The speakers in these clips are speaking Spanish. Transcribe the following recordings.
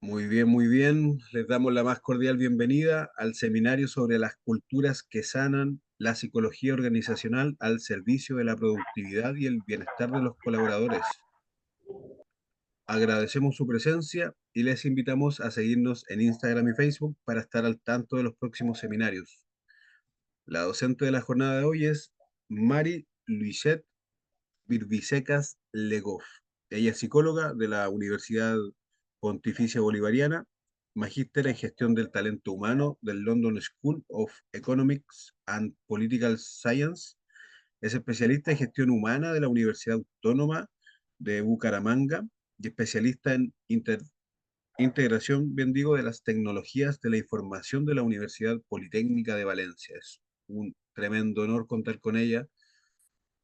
Muy bien, muy bien. Les damos la más cordial bienvenida al seminario sobre las culturas que sanan la psicología organizacional al servicio de la productividad y el bienestar de los colaboradores. Agradecemos su presencia y les invitamos a seguirnos en Instagram y Facebook para estar al tanto de los próximos seminarios. La docente de la jornada de hoy es Mari Luisette Virbisecas Legoff. Ella es psicóloga de la Universidad Pontificia Bolivariana, magíster en gestión del talento humano del London School of Economics and Political Science. Es especialista en gestión humana de la Universidad Autónoma de Bucaramanga y especialista en integración, bien digo, de las tecnologías de la información de la Universidad Politécnica de Valencia. Es un tremendo honor contar con ella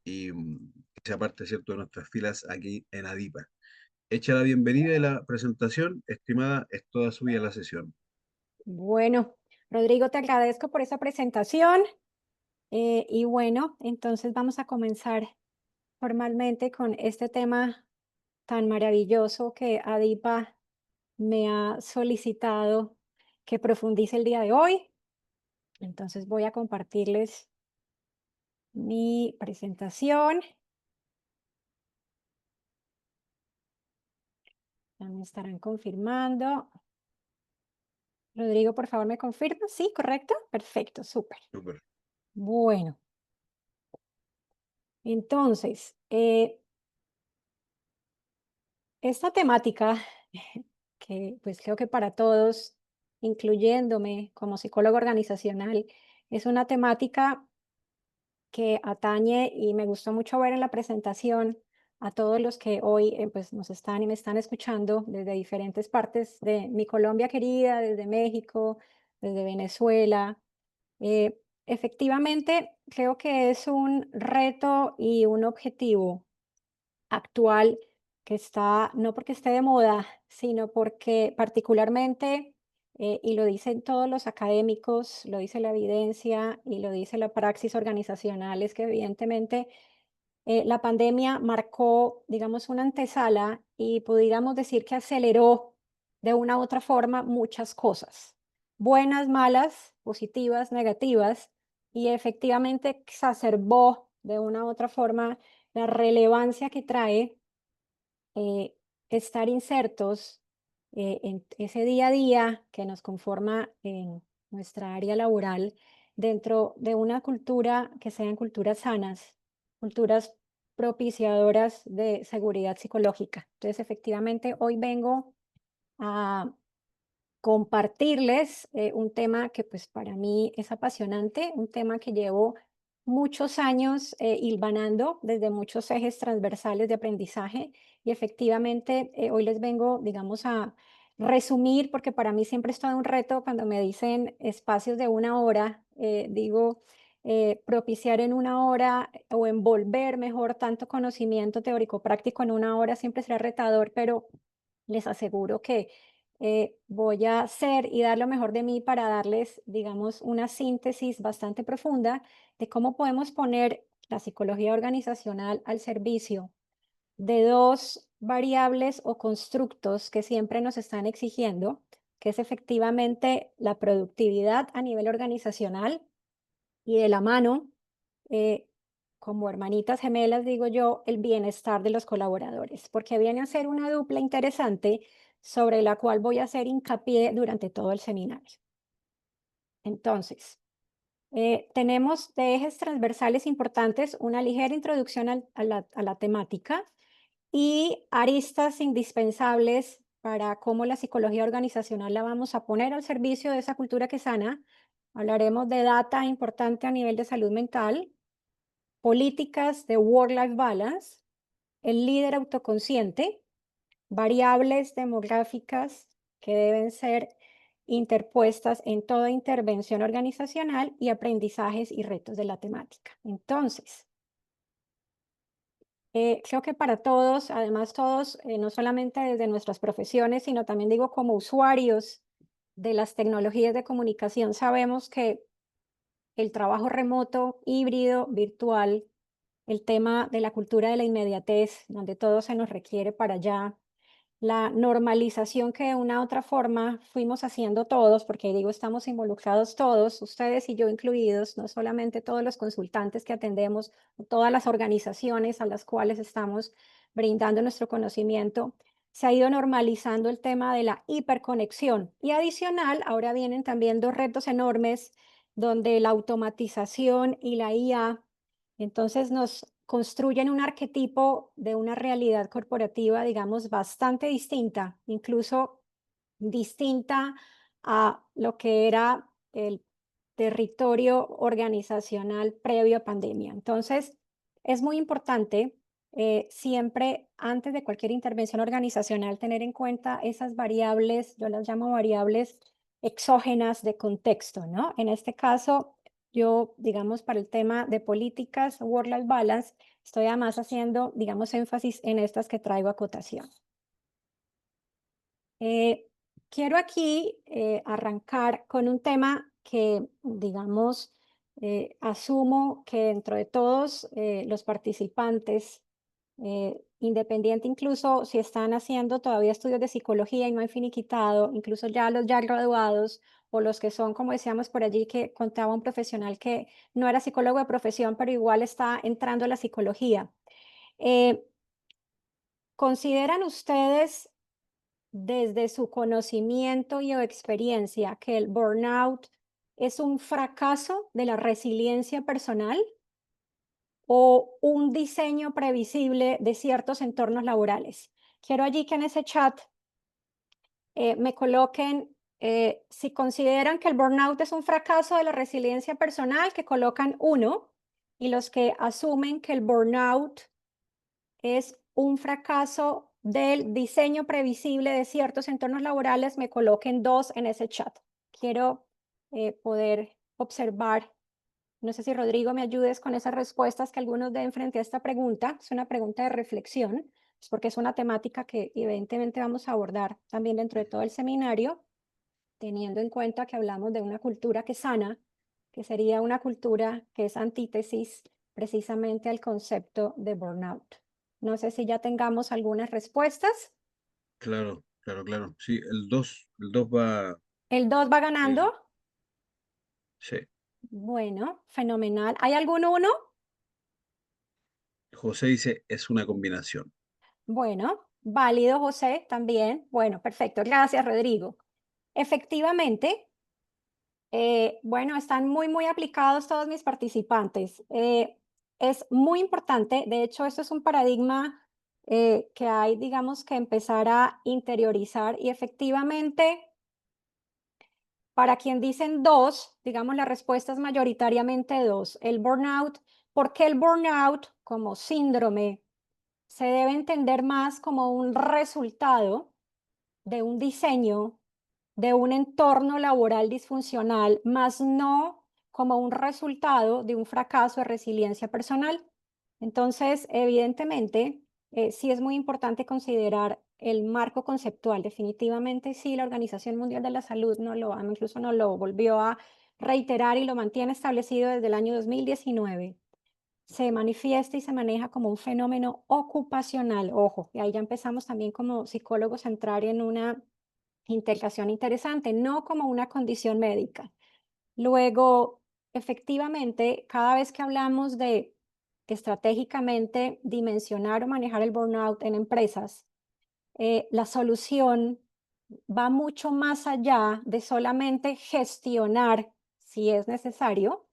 y que sea parte, ¿cierto?, de nuestras filas aquí en ADIPA. Hecha la bienvenida y la presentación, estimada, es toda suya la sesión. Bueno, Rodrigo, te agradezco por esa presentación. Y bueno, entonces vamos a comenzar formalmente con este tema tan maravilloso que Adipa me ha solicitado que profundice el día de hoy. Entonces voy a compartirles mi presentación. Ya me estarán confirmando. Rodrigo, por favor, ¿me confirma? Sí, correcto. Perfecto, súper. Súper. Bueno, entonces, esta temática que pues creo que para todos, incluyéndome como psicólogo organizacional, es una temática que atañe y me gustó mucho ver en la presentación a todos los que hoy pues nos están y me están escuchando desde diferentes partes de mi Colombia querida, desde México, desde Venezuela. Efectivamente, creo que es un reto y un objetivo actual que está, no porque esté de moda, sino porque particularmente, y lo dicen todos los académicos, lo dice la evidencia y lo dice la praxis organizacional, es que evidentemente la pandemia marcó, digamos, una antesala y pudiéramos decir que aceleró de una u otra forma muchas cosas, buenas, malas, positivas, negativas, y efectivamente exacerbó de una u otra forma la relevancia que trae eh, estar insertos en ese día a día que nos conforma en nuestra área laboral dentro de una cultura que sean culturas sanas, culturas propiciadoras de seguridad psicológica. Entonces, efectivamente, hoy vengo a compartirles un tema que pues para mí es apasionante, un tema que llevo muchos años hilvanando desde muchos ejes transversales de aprendizaje y efectivamente hoy les vengo, digamos, a resumir, porque para mí siempre es todo un reto cuando me dicen espacios de una hora, digo, propiciar en una hora o envolver mejor tanto conocimiento teórico práctico en una hora siempre será retador, pero les aseguro que voy a hacer y dar lo mejor de mí para darles, digamos, una síntesis bastante profunda de cómo podemos poner la psicología organizacional al servicio de dos variables o constructos que siempre nos están exigiendo, que es efectivamente la productividad a nivel organizacional y de la mano, eh, como hermanitas gemelas, digo yo, el bienestar de los colaboradores, porque viene a ser una dupla interesante sobre la cual voy a hacer hincapié durante todo el seminario. Entonces, tenemos de ejes transversales importantes una ligera introducción a la temática y aristas indispensables para cómo la psicología organizacional la vamos a poner al servicio de esa cultura que sana. Hablaremos de data importante a nivel de salud mental, políticas de work-life balance, el líder autoconsciente, variables demográficas que deben ser interpuestas en toda intervención organizacional y aprendizajes y retos de la temática. Entonces, creo que para todos, además todos, no solamente desde nuestras profesiones, sino también digo como usuarios de las tecnologías de comunicación, sabemos que el trabajo remoto, híbrido, virtual, el tema de la cultura de la inmediatez, donde todo se nos requiere para allá, la normalización que de una u otra forma fuimos haciendo todos, porque digo, estamos involucrados todos, ustedes y yo incluidos, no solamente todos los consultantes que atendemos, todas las organizaciones a las cuales estamos brindando nuestro conocimiento, se ha ido normalizando el tema de la hiperconexión. Y adicional, ahora vienen también dos retos enormes donde la automatización y la IA entonces nos construyen un arquetipo de una realidad corporativa, digamos, bastante distinta, incluso distinta a lo que era el territorio organizacional previo a pandemia. Entonces, es muy importante siempre, antes de cualquier intervención organizacional, tener en cuenta esas variables, yo las llamo variables exógenas de contexto, ¿no? En este caso, yo, digamos, para el tema de políticas, work-life balance, estoy además haciendo, digamos, énfasis en estas que traigo a cotación. Eh, Quiero aquí arrancar con un tema que, digamos, asumo que dentro de todos los participantes, independiente incluso si están haciendo todavía estudios de psicología y no han finiquitado, incluso ya los ya graduados o los que son, como decíamos por allí, que contaba un profesional que no era psicólogo de profesión, pero igual está entrando a la psicología. Eh, ¿Consideran ustedes desde su conocimiento y o experiencia que el burnout es un fracaso de la resiliencia personal o un diseño previsible de ciertos entornos laborales? Quiero allí que en ese chat me coloquen si consideran que el burnout es un fracaso de la resiliencia personal, que colocan uno, y los que asumen que el burnout es un fracaso del diseño previsible de ciertos entornos laborales, me coloquen dos en ese chat. Quiero poder observar, no sé si Rodrigo me ayudes con esas respuestas que algunos den frente a esta pregunta. Es una pregunta de reflexión, es porque es una temática que evidentemente vamos a abordar también dentro de todo el seminario, teniendo en cuenta que hablamos de una cultura que sana, que sería una cultura que es antítesis precisamente al concepto de burnout. No sé si ya tengamos algunas respuestas. Claro, claro, claro. Sí, el dos va, El 2 va ganando. eh, sí. Bueno, fenomenal. ¿Hay algún uno? José dice, es una combinación. Bueno, válido, José, también. Bueno, perfecto. Gracias, Rodrigo. Efectivamente, bueno, están muy, muy aplicados todos mis participantes. Es muy importante, de hecho, esto es un paradigma que hay, digamos, que empezar a interiorizar y efectivamente, para quien dicen dos, digamos, la respuesta es mayoritariamente dos. El burnout, ¿por qué el burnout como síndrome se debe entender más como un resultado de un diseño, de un entorno laboral disfuncional, más no como un resultado de un fracaso de resiliencia personal? Entonces, evidentemente, sí es muy importante considerar el marco conceptual. Definitivamente sí, la Organización Mundial de la Salud incluso nos lo volvió a reiterar y lo mantiene establecido desde el año 2019. Se manifiesta y se maneja como un fenómeno ocupacional, ojo, y ahí ya empezamos también como psicólogos a entrar en una integración interesante, no como una condición médica. Luego, efectivamente, cada vez que hablamos de estratégicamente dimensionar o manejar el burnout en empresas, la solución va mucho más allá de solamente gestionar, si es necesario,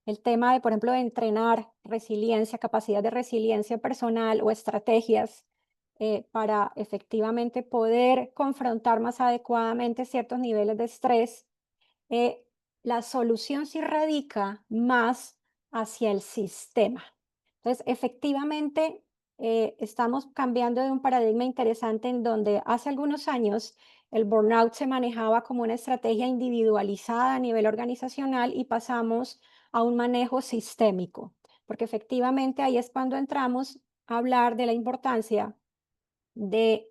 el tema de, por ejemplo, de entrenar resiliencia, capacidad de resiliencia personal o estrategias para efectivamente poder confrontar más adecuadamente ciertos niveles de estrés. eh, la solución sí radica más hacia el sistema. Entonces, efectivamente, estamos cambiando de un paradigma interesante en donde hace algunos años el burnout se manejaba como una estrategia individualizada a nivel organizacional y pasamos a un manejo sistémico, porque efectivamente ahí es cuando entramos a hablar de la importancia de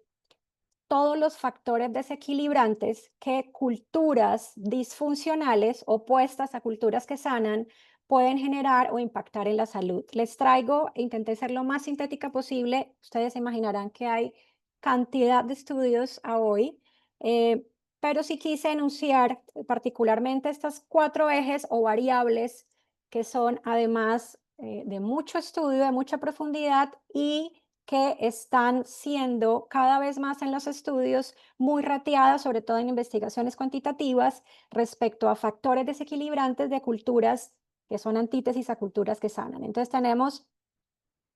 todos los factores desequilibrantes que culturas disfuncionales opuestas a culturas que sanan pueden generar o impactar en la salud. Les traigo, intenté ser lo más sintética posible, ustedes se imaginarán que hay cantidad de estudios a hoy, eh, pero sí quise enunciar particularmente estas 4 ejes o variables que son además, de mucho estudio, de mucha profundidad y que están siendo cada vez más en los estudios muy rateadas, sobre todo en investigaciones cuantitativas, respecto a factores desequilibrantes de culturas que son antítesis a culturas que sanan. Entonces tenemos,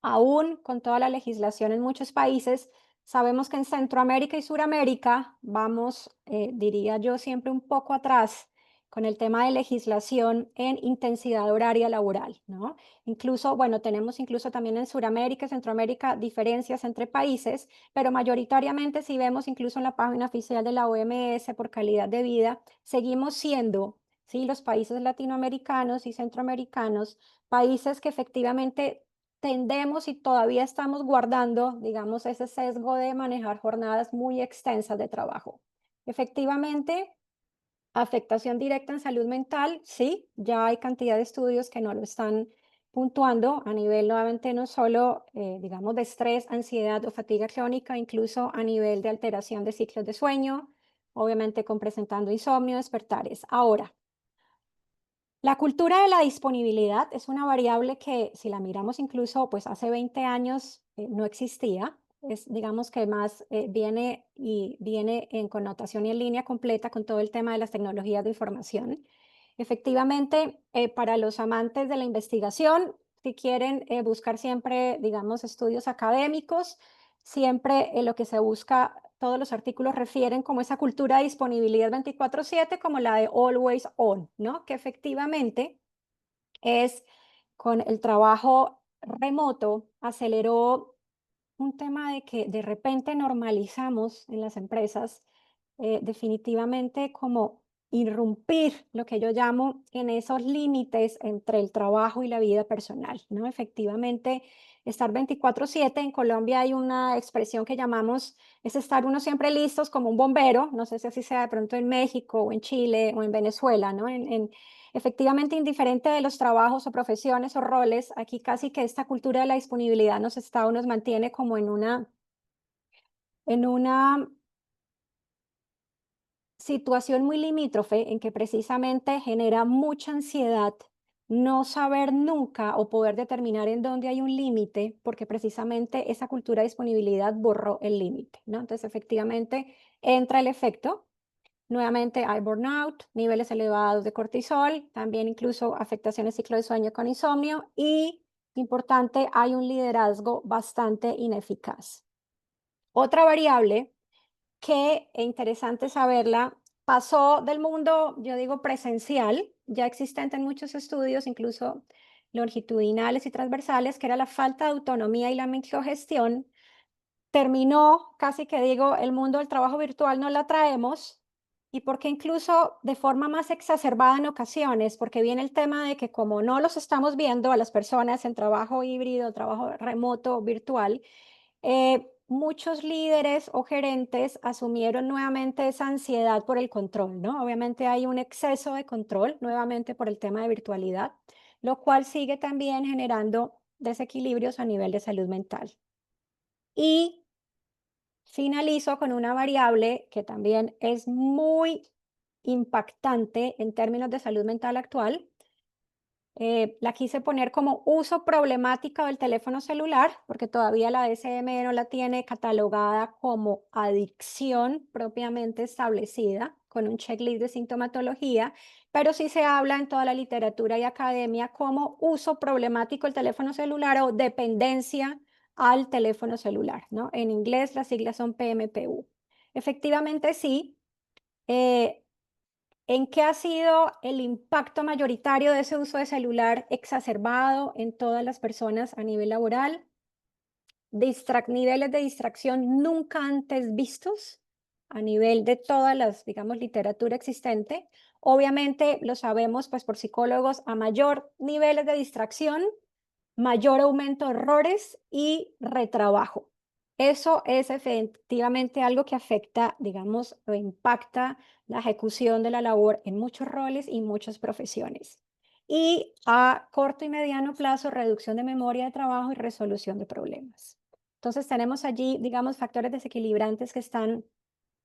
aún con toda la legislación en muchos países, sabemos que en Centroamérica y Suramérica vamos, diría yo, siempre un poco atrás con el tema de legislación en intensidad horaria laboral, ¿no? Incluso, bueno, tenemos incluso también en Suramérica y Centroamérica diferencias entre países, pero mayoritariamente si vemos incluso en la página oficial de la OMS por calidad de vida, seguimos siendo, ¿sí? Los países latinoamericanos y centroamericanos, países que efectivamente tendemos y todavía estamos guardando, digamos, ese sesgo de manejar jornadas muy extensas de trabajo. Efectivamente, afectación directa en salud mental, sí, ya hay cantidad de estudios que no lo están puntuando a nivel nuevamente no solo, digamos, de estrés, ansiedad o fatiga crónica, incluso a nivel de alteración de ciclos de sueño, obviamente con presentando insomnio, despertares. Ahora, la cultura de la disponibilidad es una variable que, si la miramos incluso, pues hace 20 años no existía. Es, digamos que más viene en connotación y en línea completa con todo el tema de las tecnologías de información. Efectivamente, para los amantes de la investigación, si quieren buscar siempre, digamos, estudios académicos, siempre lo que se busca, todos los artículos refieren como esa cultura de disponibilidad 24/7, como la de always on, ¿no? Que efectivamente es con el trabajo remoto, aceleró un tema de que de repente normalizamos en las empresas, definitivamente como irrumpir lo que yo llamo en esos límites entre el trabajo y la vida personal, ¿no? Efectivamente, estar 24/7, en Colombia hay una expresión que llamamos, es estar uno siempre listos como un bombero, no sé si así sea de pronto en México o en Chile o en Venezuela, ¿no? Efectivamente, indiferente de los trabajos o profesiones o roles, aquí casi que esta cultura de la disponibilidad nos está o nos mantiene como en una situación muy limítrofe en que precisamente genera mucha ansiedad no saber nunca o poder determinar en dónde hay un límite, porque precisamente esa cultura de disponibilidad borró el límite, ¿no? Entonces, efectivamente, entra el efecto. Nuevamente hay burnout, niveles elevados de cortisol, también incluso afectaciones ciclo de sueño con insomnio y, importante, hay un liderazgo bastante ineficaz. Otra variable que es interesante saberla, pasó del mundo, yo digo, presencial, ya existente en muchos estudios, incluso longitudinales y transversales, que era la falta de autonomía y la microgestión. Terminó, casi que digo, el mundo del trabajo virtual no la traemos, y porque incluso de forma más exacerbada en ocasiones, porque viene el tema de que como no los estamos viendo a las personas en trabajo híbrido, trabajo remoto, virtual, muchos líderes o gerentes asumieron nuevamente esa ansiedad por el control, ¿no? Obviamente hay un exceso de control, nuevamente por el tema de virtualidad, lo cual sigue también generando desequilibrios a nivel de salud mental. Y finalizo con una variable que también es muy impactante en términos de salud mental actual. La quise poner como uso problemático del teléfono celular, porque todavía la DSM no la tiene catalogada como adicción propiamente establecida, con un checklist de sintomatología, pero sí se habla en toda la literatura y academia como uso problemático del teléfono celular o dependencia al teléfono celular, ¿no? En inglés las siglas son PMPU. Efectivamente sí. eh, ¿En qué ha sido el impacto mayoritario de ese uso de celular exacerbado en todas las personas a nivel laboral? Niveles de distracción nunca antes vistos a nivel de todas las, digamos, literatura existente. Obviamente lo sabemos, pues por psicólogos, a mayor niveles de distracción, mayor aumento de errores y retrabajo. Eso es efectivamente algo que afecta, digamos, o impacta la ejecución de la labor en muchos roles y muchas profesiones. Y a corto y mediano plazo, reducción de memoria de trabajo y resolución de problemas. Entonces tenemos allí, digamos, factores desequilibrantes que están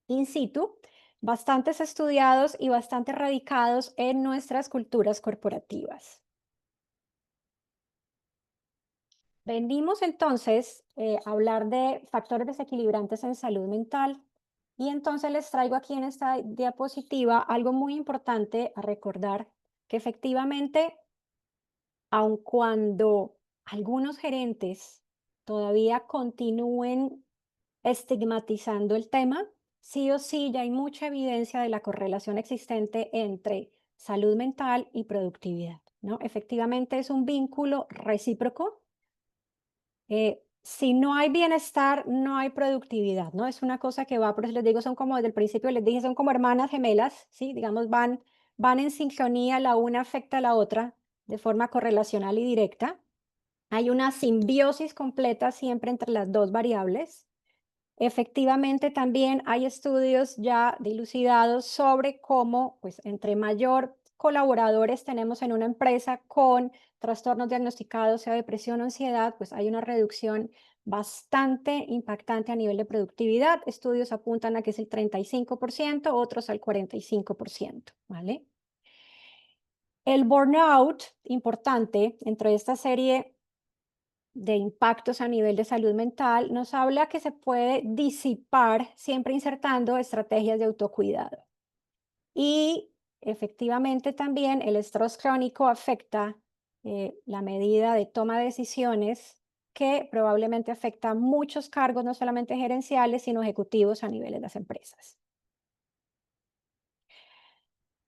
in situ, bastantes estudiados y bastante radicados en nuestras culturas corporativas. Venimos entonces a hablar de factores desequilibrantes en salud mental y entonces les traigo aquí en esta diapositiva algo muy importante a recordar, que efectivamente, aun cuando algunos gerentes todavía continúen estigmatizando el tema, sí o sí ya hay mucha evidencia de la correlación existente entre salud mental y productividad, ¿no? Efectivamente es un vínculo recíproco. Si no hay bienestar, no hay productividad, ¿no? Es una cosa que va, por eso les digo, son como desde el principio les dije, son como hermanas gemelas, ¿sí? Digamos, van en sincronía, la una afecta a la otra de forma correlacional y directa. Hay una simbiosis completa siempre entre las dos variables. Efectivamente, también hay estudios ya dilucidados sobre cómo, pues, entre mayor colaboradores tenemos en una empresa con trastornos diagnosticados, sea depresión o ansiedad, pues hay una reducción bastante impactante a nivel de productividad. Estudios apuntan a que es el 35%, otros al 45%, ¿vale? El burnout, importante, entre esta serie de impactos a nivel de salud mental, nos habla que se puede disipar siempre insertando estrategias de autocuidado. Y efectivamente también el estrés crónico afecta la medida de toma de decisiones que probablemente afecta muchos cargos, no solamente gerenciales, sino ejecutivos a nivel de las empresas.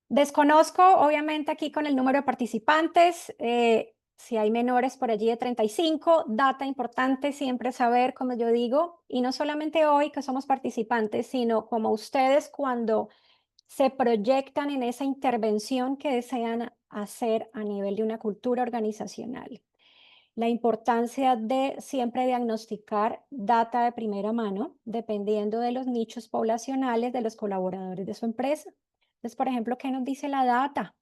Desconozco, obviamente, aquí con el número de participantes, si hay menores por allí de 35, data importante siempre saber, como yo digo, y no solamente hoy que somos participantes, sino como ustedes cuando se proyectan en esa intervención que desean hacer a nivel de una cultura organizacional. La importancia de siempre diagnosticar data de primera mano, dependiendo de los nichos poblacionales de los colaboradores de su empresa. Entonces, por ejemplo, ¿qué nos dice la data?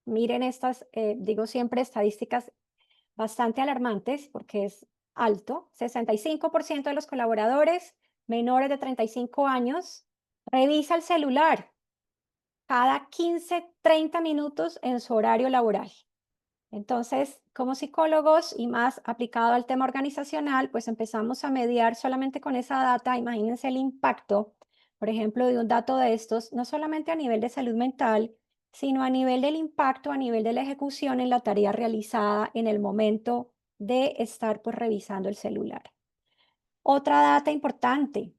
Miren estas, digo siempre, estadísticas bastante alarmantes porque es alto. 65% de los colaboradores menores de 35 años revisa el celular cada 15, 30 minutos en su horario laboral. Entonces, como psicólogos y más aplicado al tema organizacional, pues empezamos a mediar solamente con esa data. Imagínense el impacto, por ejemplo, de un dato de estos, no solamente a nivel de salud mental, sino a nivel del impacto, a nivel de la ejecución en la tarea realizada en el momento de estar pues revisando el celular. Otra data importante,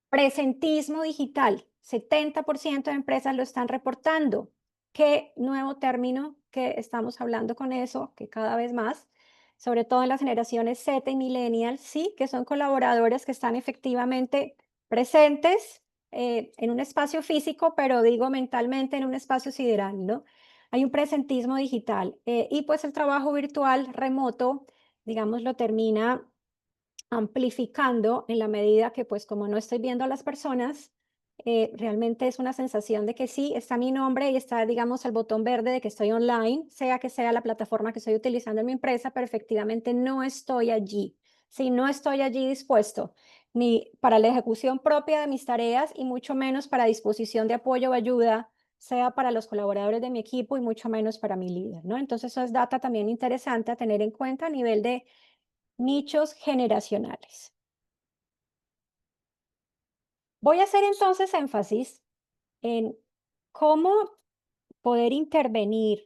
presentismo digital, 70% de empresas lo están reportando. ¿Qué nuevo término que estamos hablando con eso? Que cada vez más, sobre todo en las generaciones Z y millennials, sí, que son colaboradores que están efectivamente presentes en un espacio físico, pero digo mentalmente en un espacio sideral, ¿no? Hay un presentismo digital y pues el trabajo virtual remoto, digamos, lo termina amplificando en la medida que, pues, como no estoy viendo a las personas, realmente es una sensación de que sí, está mi nombre y está, digamos, el botón verde de que estoy online, sea que sea la plataforma que estoy utilizando en mi empresa, pero efectivamente no estoy allí. Sí, no estoy allí dispuesto ni para la ejecución propia de mis tareas y mucho menos para disposición de apoyo o ayuda, sea para los colaboradores de mi equipo y mucho menos para mi líder, ¿no? Entonces, eso es data también interesante a tener en cuenta a nivel de nichos generacionales. Voy a hacer entonces énfasis en cómo poder intervenir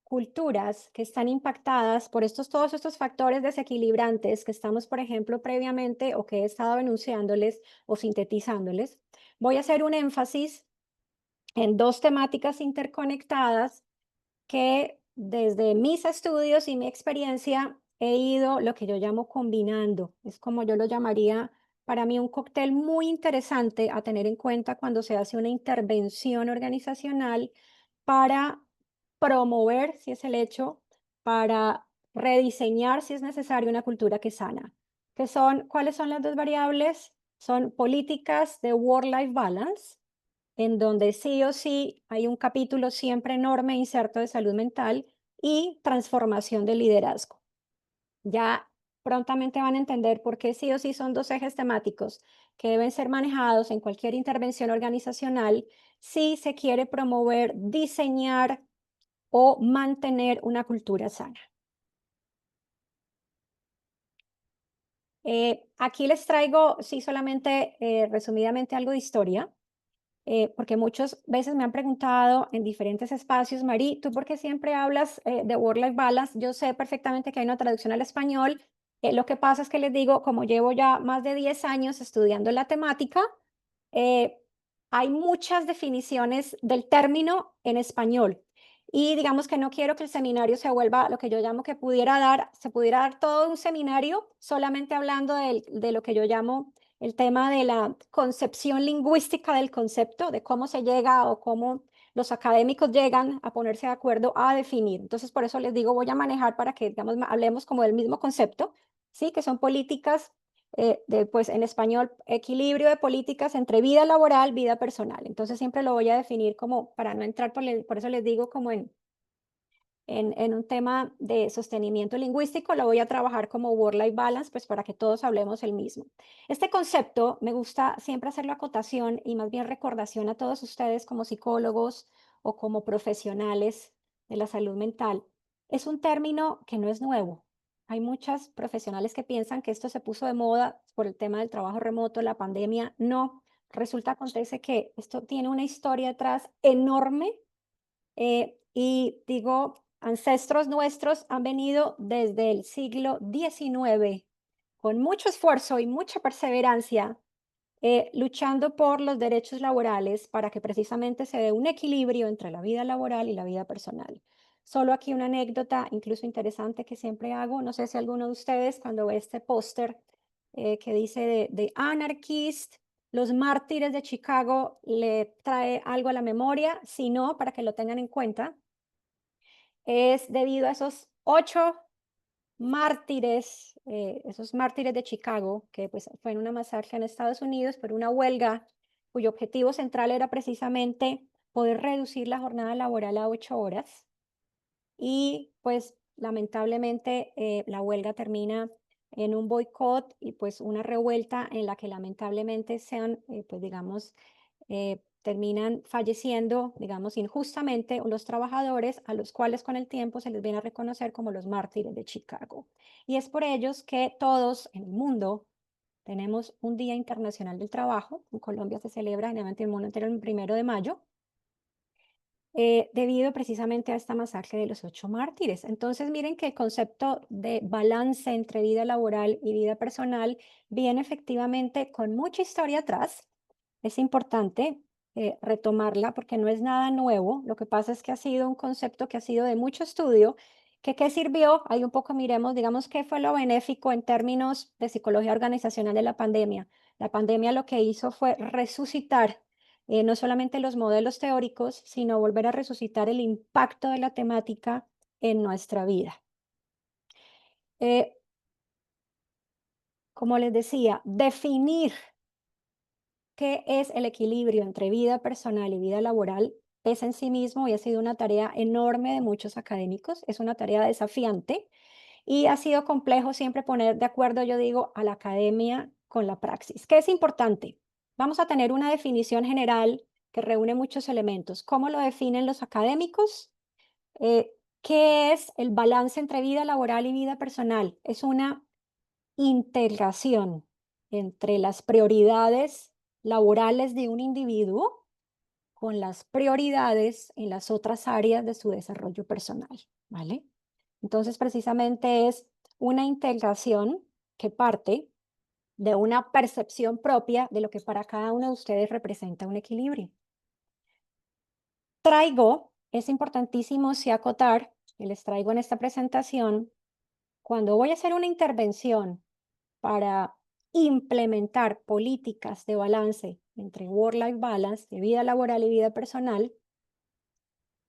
culturas que están impactadas por todos estos factores desequilibrantes que estamos, por ejemplo, previamente o que he estado enunciándoles o sintetizándoles. Voy a hacer un énfasis en dos temáticas interconectadas que desde mis estudios y mi experiencia he ido lo que yo llamo combinando. Es como yo lo llamaría para mí un cóctel muy interesante a tener en cuenta cuando se hace una intervención organizacional para promover, si es el hecho, para rediseñar, si es necesario, una cultura que sana. ¿Cuáles son las dos variables? Son políticas de work-life balance, en donde sí o sí hay un capítulo siempre enorme inserto de salud mental y transformación del liderazgo. Ya prontamente van a entender por qué sí o sí son dos ejes temáticos que deben ser manejados en cualquier intervención organizacional si se quiere promover, diseñar o mantener una cultura sana. Aquí les traigo, sí, solamente resumidamente algo de historia. Porque muchas veces me han preguntado en diferentes espacios, Mari, ¿tú por qué siempre hablas de work-life balance? Yo sé perfectamente que hay una traducción al español. Lo que pasa es que les digo, como llevo ya más de 10 años estudiando la temática, eh, hay muchas definiciones del término en español. Y digamos que no quiero que el seminario se vuelva lo que yo llamo que se pudiera dar todo un seminario solamente hablando de lo que yo llamo el tema de la concepción lingüística del concepto, de cómo se llega o cómo los académicos llegan a ponerse de acuerdo a definir. Entonces, por eso les digo, voy a manejar para que, digamos, hablemos como del mismo concepto, ¿sí? Que son políticas, pues en español, equilibrio de políticas entre vida laboral, vida personal. Entonces, siempre lo voy a definir como, para no entrar, por eso les digo, como en un tema de sostenimiento lingüístico, lo voy a trabajar como work-life balance, pues para que todos hablemos el mismo. Este concepto me gusta siempre hacerlo acotación y más bien recordación a todos ustedes como psicólogos o como profesionales de la salud mental. Es un término que no es nuevo. Hay muchas profesionales que piensan que esto se puso de moda por el tema del trabajo remoto, la pandemia. No, resulta, acontece que esto tiene una historia detrás enorme y digo, ancestros nuestros han venido desde el siglo XIX con mucho esfuerzo y mucha perseverancia, luchando por los derechos laborales para que precisamente se dé un equilibrio entre la vida laboral y la vida personal. Solo aquí una anécdota, incluso interesante, que siempre hago. No sé si alguno de ustedes, cuando ve este póster que dice de Anarchist, los mártires de Chicago, le trae algo a la memoria. Si no, para que lo tengan en cuenta, es debido a esos 8 mártires, esos mártires de Chicago, que pues fue en una masacre en Estados Unidos por una huelga cuyo objetivo central era precisamente poder reducir la jornada laboral a 8 horas. Y pues lamentablemente la huelga termina en un boicot y pues una revuelta en la que lamentablemente sean, pues digamos, terminan falleciendo, digamos, injustamente los trabajadores a los cuales con el tiempo se les viene a reconocer como los mártires de Chicago. Y es por ellos que todos en el mundo tenemos un Día Internacional del Trabajo. En Colombia se celebra generalmente el mundo entero el 1 de mayo, debido precisamente a esta masacre de los 8 mártires. Entonces, miren que el concepto de balance entre vida laboral y vida personal viene efectivamente con mucha historia atrás. Es importante retomarla porque no es nada nuevo. Lo que pasa es que ha sido un concepto que ha sido de mucho estudio. ¿Qué sirvió? Ahí un poco miremos, digamos, qué fue lo benéfico en términos de psicología organizacional de la pandemia. La pandemia lo que hizo fue resucitar no solamente los modelos teóricos, sino volver a resucitar el impacto de la temática en nuestra vida. Eh, Como les decía, definir qué es el equilibrio entre vida personal y vida laboral es en sí mismo y ha sido una tarea enorme de muchos académicos, es una tarea desafiante y ha sido complejo siempre poner de acuerdo, yo digo, a la academia con la praxis. ¿Qué es importante? Vamos a tener una definición general que reúne muchos elementos. ¿Cómo lo definen los académicos? ¿Qué es el balance entre vida laboral y vida personal? Es una integración entre las prioridades laborales de un individuo con las prioridades en las otras áreas de su desarrollo personal, ¿vale? Entonces, precisamente es una integración que parte de una percepción propia de lo que para cada uno de ustedes representa un equilibrio. Es importantísimo sí acotar, que les traigo en esta presentación, cuando voy a hacer una intervención para implementar políticas de balance entre work-life balance, de vida laboral y vida personal,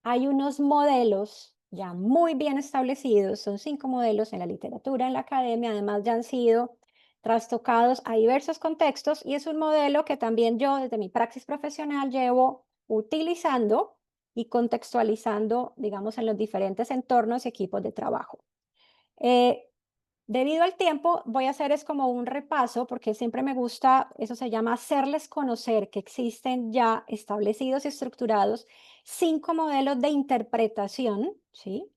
hay unos modelos ya muy bien establecidos, son 5 modelos en la literatura, en la academia, además ya han sido trastocados a diversos contextos y es un modelo que también yo desde mi praxis profesional llevo utilizando y contextualizando, digamos, en los diferentes entornos y equipos de trabajo. Eh, Debido al tiempo, voy a hacer es como un repaso, porque siempre me gusta, eso se llama hacerles conocer que existen ya establecidos y estructurados 5 modelos de interpretación, ¿sí?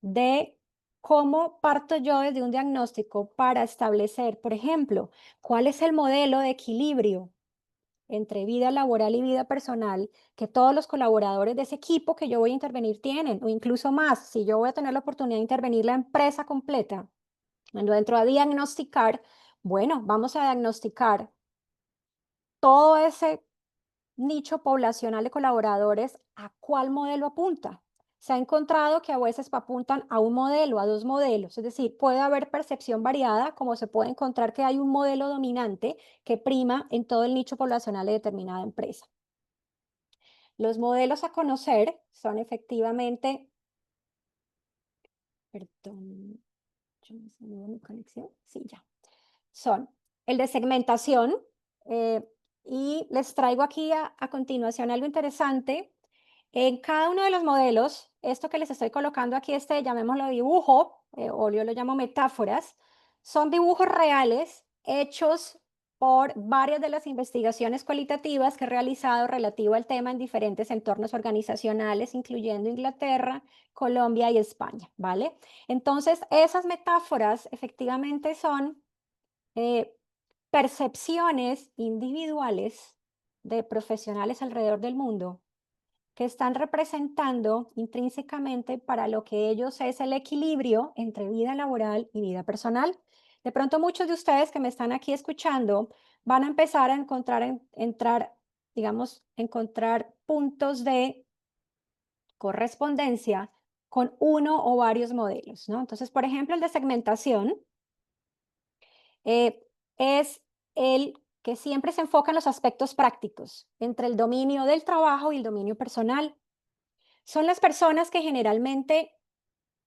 De cómo parto yo desde un diagnóstico para establecer, por ejemplo, cuál es el modelo de equilibrio entre vida laboral y vida personal que todos los colaboradores de ese equipo que yo voy a intervenir tienen, o incluso más, si yo voy a tener la oportunidad de intervenir la empresa completa. Cuando entro a diagnosticar, bueno, vamos a diagnosticar todo ese nicho poblacional de colaboradores, ¿a cuál modelo apunta? Se ha encontrado que a veces apuntan a un modelo, a dos modelos, es decir, puede haber percepción variada, como se puede encontrar que hay un modelo dominante que prima en todo el nicho poblacional de determinada empresa. Los modelos a conocer son efectivamente, perdón, yo me salió mi conexión, sí, ya. Son el de segmentación, eh, y les traigo aquí a continuación algo interesante. En cada uno de los modelos, esto que les estoy colocando aquí, este llamémoslo dibujo, o yo lo llamo metáforas, son dibujos reales hechos por varias de las investigaciones cualitativas que he realizado relativo al tema en diferentes entornos organizacionales, incluyendo Inglaterra, Colombia y España, ¿vale? Entonces, esas metáforas efectivamente son eh, percepciones individuales de profesionales alrededor del mundo que están representando intrínsecamente para lo que ellos es el equilibrio entre vida laboral y vida personal. De pronto muchos de ustedes que me están aquí escuchando van a empezar a encontrar puntos de correspondencia con uno o varios modelos, ¿no? Entonces, por ejemplo, el de segmentación eh, es el que siempre se enfoca en los aspectos prácticos, entre el dominio del trabajo y el dominio personal. Son las personas que generalmente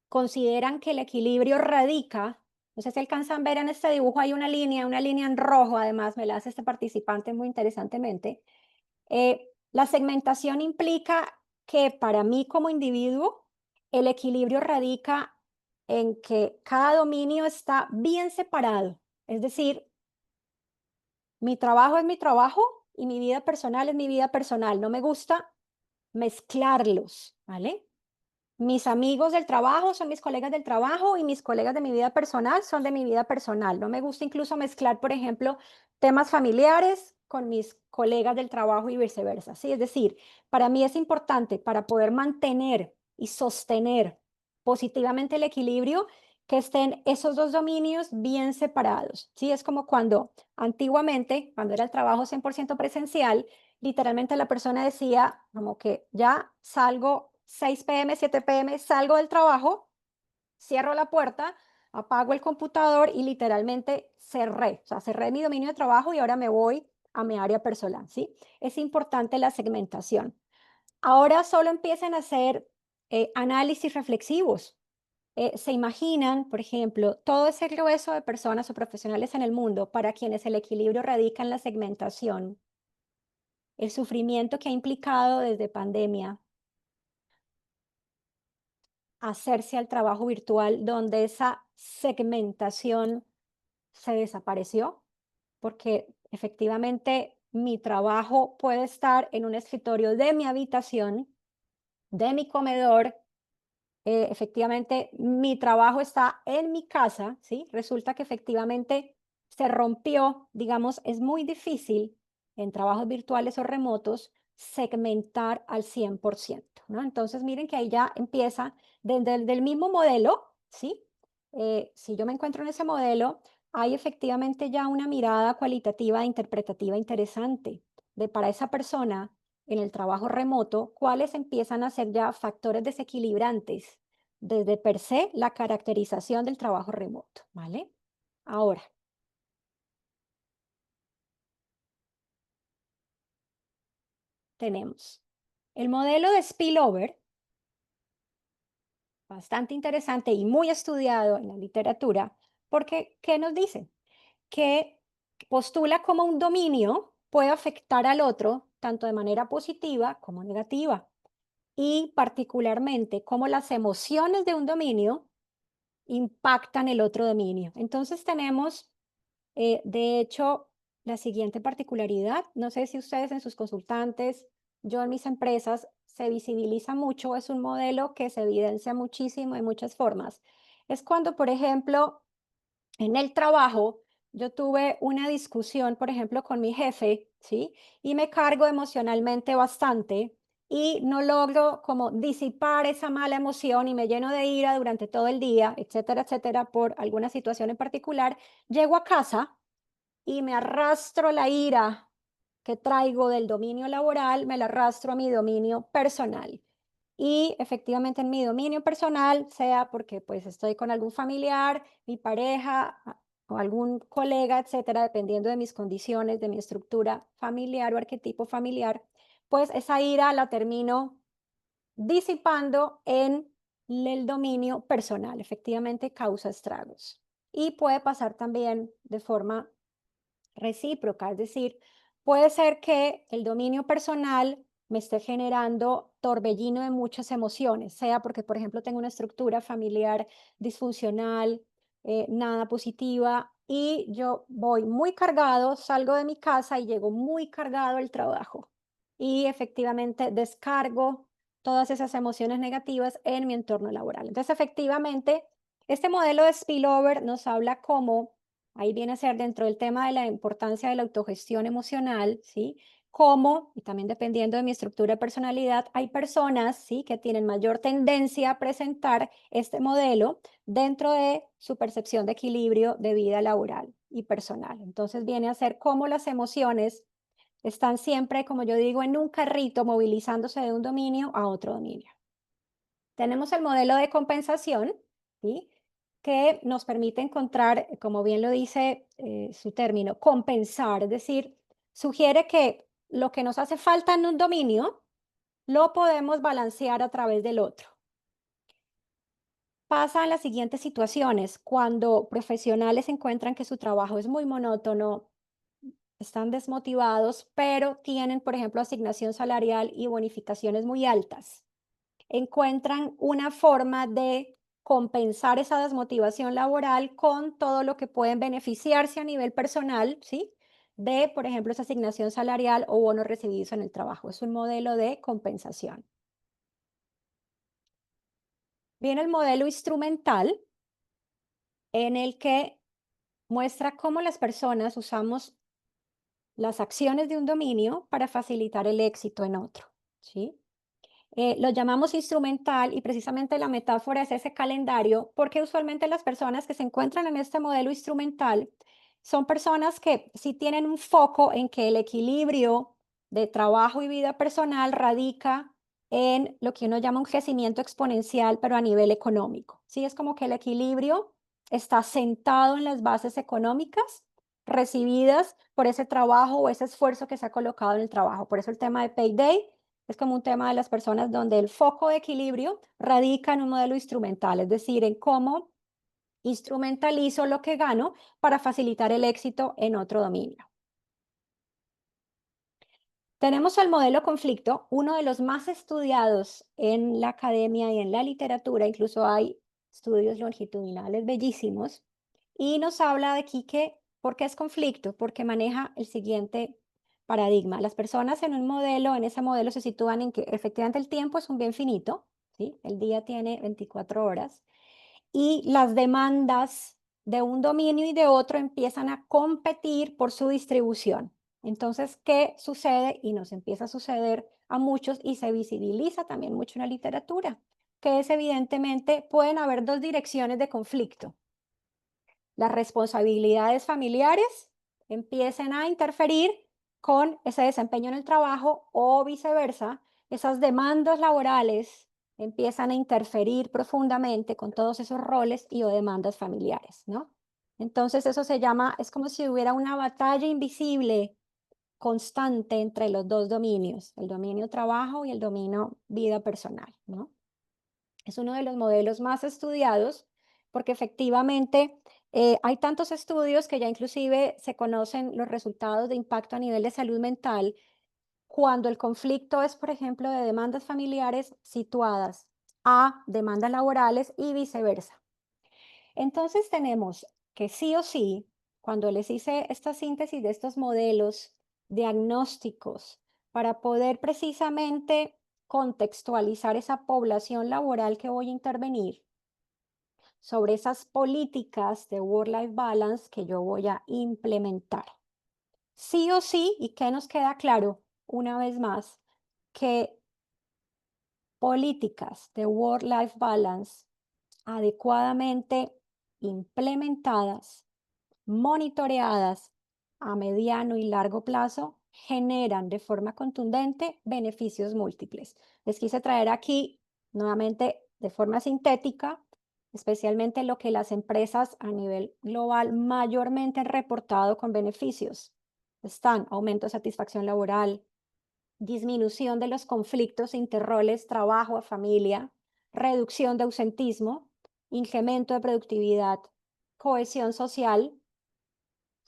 consideran que el equilibrio radica, no sé si alcanzan a ver en este dibujo, hay una línea en rojo, además me la hace este participante muy interesantemente. La segmentación implica que para mí como individuo, el equilibrio radica en que cada dominio está bien separado, es decir, mi trabajo es mi trabajo y mi vida personal es mi vida personal. No me gusta mezclarlos, ¿vale? Mis amigos del trabajo son mis colegas del trabajo y mis colegas de mi vida personal son de mi vida personal. No me gusta incluso mezclar, por ejemplo, temas familiares con mis colegas del trabajo y viceversa, ¿sí? Es decir, para mí es importante para poder mantener y sostener positivamente el equilibrio que estén esos dos dominios bien separados, ¿sí? Es como cuando antiguamente, cuando era el trabajo 100% presencial, literalmente la persona decía como que ya salgo 6 p.m., 7 p.m., salgo del trabajo, cierro la puerta, apago el computador y literalmente cerré, o sea, cerré mi dominio de trabajo y ahora me voy a mi área personal, ¿sí? Es importante la segmentación. Ahora solo empiezan a hacer análisis reflexivos. Se imaginan, por ejemplo, todo ese grueso de personas o profesionales en el mundo para quienes el equilibrio radica en la segmentación, el sufrimiento que ha implicado desde pandemia hacerse al trabajo virtual, donde esa segmentación se desapareció, porque efectivamente mi trabajo puede estar en un escritorio de mi habitación, de mi comedor. Efectivamente, mi trabajo está en mi casa, ¿sí? Resulta que efectivamente se rompió, digamos, es muy difícil en trabajos virtuales o remotos segmentar al 100%, ¿no? Entonces, miren que ahí ya empieza desde el del mismo modelo, ¿sí? Si yo me encuentro en ese modelo, hay efectivamente ya una mirada cualitativa e interpretativa interesante de para esa persona en el trabajo remoto, cuáles empiezan a ser ya factores desequilibrantes desde per se la caracterización del trabajo remoto, ¿vale? Ahora, tenemos el modelo de spillover, bastante interesante y muy estudiado en la literatura, porque ¿qué nos dice? Que postula cómo un dominio puede afectar al otro tanto de manera positiva como negativa, y particularmente cómo las emociones de un dominio impactan el otro dominio. Entonces tenemos, de hecho, la siguiente particularidad. No sé si ustedes en sus consultantes, yo en mis empresas, se visibiliza mucho, es un modelo que se evidencia muchísimo en muchas formas. Es cuando, por ejemplo, en el trabajo, yo tuve una discusión, por ejemplo, con mi jefe, ¿sí? Y me cargo emocionalmente bastante y no logro como disipar esa mala emoción y me lleno de ira durante todo el día, etcétera, por alguna situación en particular. Llego a casa y me arrastro la ira que traigo del dominio laboral, me la arrastro a mi dominio personal. Y efectivamente en mi dominio personal, sea porque pues estoy con algún familiar, mi pareja o algún colega, etcétera, dependiendo de mis condiciones, de mi estructura familiar o arquetipo familiar, pues esa ira la termino disipando en el dominio personal. Efectivamente causa estragos. Y puede pasar también de forma recíproca, es decir, puede ser que el dominio personal me esté generando torbellino de muchas emociones, sea porque, por ejemplo, tengo una estructura familiar disfuncional, nada positiva, y yo voy muy cargado, salgo de mi casa y llego muy cargado al trabajo. Y efectivamente descargo todas esas emociones negativas en mi entorno laboral. Entonces, efectivamente, este modelo de spillover nos habla cómo. Ahí viene a ser dentro del tema de la importancia de la autogestión emocional, ¿sí? Cómo, y también dependiendo de mi estructura de personalidad, hay personas, ¿sí? Que tienen mayor tendencia a presentar este modelo dentro de su percepción de equilibrio de vida laboral y personal. Entonces viene a ser cómo las emociones están siempre, como yo digo, en un carrito movilizándose de un dominio a otro dominio. Tenemos el modelo de compensación, ¿sí? Que nos permite encontrar, como bien lo dice su término, compensar, es decir, sugiere que lo que nos hace falta en un dominio lo podemos balancear a través del otro. Pasa en las siguientes situaciones, cuando profesionales encuentran que su trabajo es muy monótono, están desmotivados, pero tienen, por ejemplo, asignación salarial y bonificaciones muy altas. Encuentran una forma de compensar esa desmotivación laboral con todo lo que pueden beneficiarse a nivel personal, ¿sí? De, por ejemplo, esa asignación salarial o bonos recibidos en el trabajo. Es un modelo de compensación. Viene el modelo instrumental en el que muestra cómo las personas usamos las acciones de un dominio para facilitar el éxito en otro, ¿sí? Lo llamamos instrumental y precisamente la metáfora es ese calendario, porque usualmente las personas que se encuentran en este modelo instrumental son personas que sí tienen un foco en que el equilibrio de trabajo y vida personal radica en lo que uno llama un crecimiento exponencial, pero a nivel económico. Sí, es como que el equilibrio está sentado en las bases económicas recibidas por ese trabajo o ese esfuerzo que se ha colocado en el trabajo. Por eso el tema de payday es como un tema de las personas donde el foco de equilibrio radica en un modelo instrumental, es decir, en cómo instrumentalizo lo que gano para facilitar el éxito en otro dominio. Tenemos el modelo conflicto, uno de los más estudiados en la academia y en la literatura, incluso hay estudios longitudinales bellísimos, y nos habla de aquí que, ¿por qué es conflicto? Porque maneja el siguiente paradigma. Las personas en un modelo, en ese modelo se sitúan en que efectivamente el tiempo es un bien finito, ¿sí? El día tiene 24 horas y las demandas de un dominio y de otro empiezan a competir por su distribución. Entonces, ¿qué sucede? Y nos empieza a suceder a muchos y se visibiliza también mucho en la literatura, que es evidentemente, pueden haber dos direcciones de conflicto. Las responsabilidades familiares empiecen a interferir con ese desempeño en el trabajo o viceversa, esas demandas laborales empiezan a interferir profundamente con todos esos roles y o demandas familiares, ¿no? Entonces eso se llama, es como si hubiera una batalla invisible constante entre los dos dominios, el dominio trabajo y el dominio vida personal, ¿no? Es uno de los modelos más estudiados porque efectivamente hay tantos estudios que ya inclusive se conocen los resultados de impacto a nivel de salud mental cuando el conflicto es, por ejemplo, de demandas familiares situadas a demandas laborales y viceversa. Entonces tenemos que sí o sí, cuando les hice esta síntesis de estos modelos diagnósticos para poder precisamente contextualizar esa población laboral que voy a intervenir, sobre esas políticas de work-life balance que yo voy a implementar. Sí o sí, ¿y qué nos queda claro una vez más? Que políticas de work-life balance adecuadamente implementadas, monitoreadas a mediano y largo plazo, generan de forma contundente beneficios múltiples. Les quise traer aquí nuevamente de forma sintética, especialmente lo que las empresas a nivel global mayormente han reportado con beneficios. Están aumento de satisfacción laboral, disminución de los conflictos interroles trabajo a familia, reducción de ausentismo, incremento de productividad, cohesión social,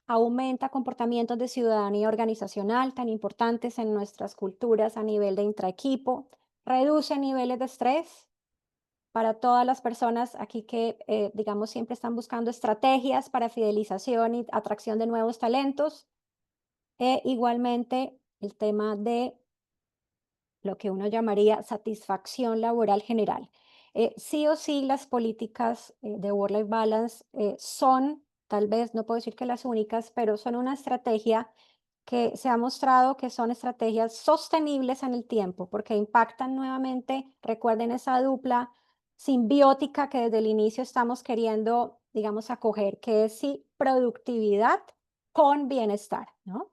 aumenta comportamientos de ciudadanía organizacional tan importantes en nuestras culturas a nivel de intraequipo, reduce niveles de estrés para todas las personas aquí que, digamos, siempre están buscando estrategias para fidelización y atracción de nuevos talentos. E igualmente el tema de lo que uno llamaría satisfacción laboral general. Sí o sí, las políticas de work-life balance son, tal vez, no puedo decir que las únicas, pero son una estrategia que se ha mostrado que son estrategias sostenibles en el tiempo, porque impactan nuevamente, recuerden esa dupla simbiótica que desde el inicio estamos queriendo, digamos, acoger, que es sí productividad con bienestar, ¿no?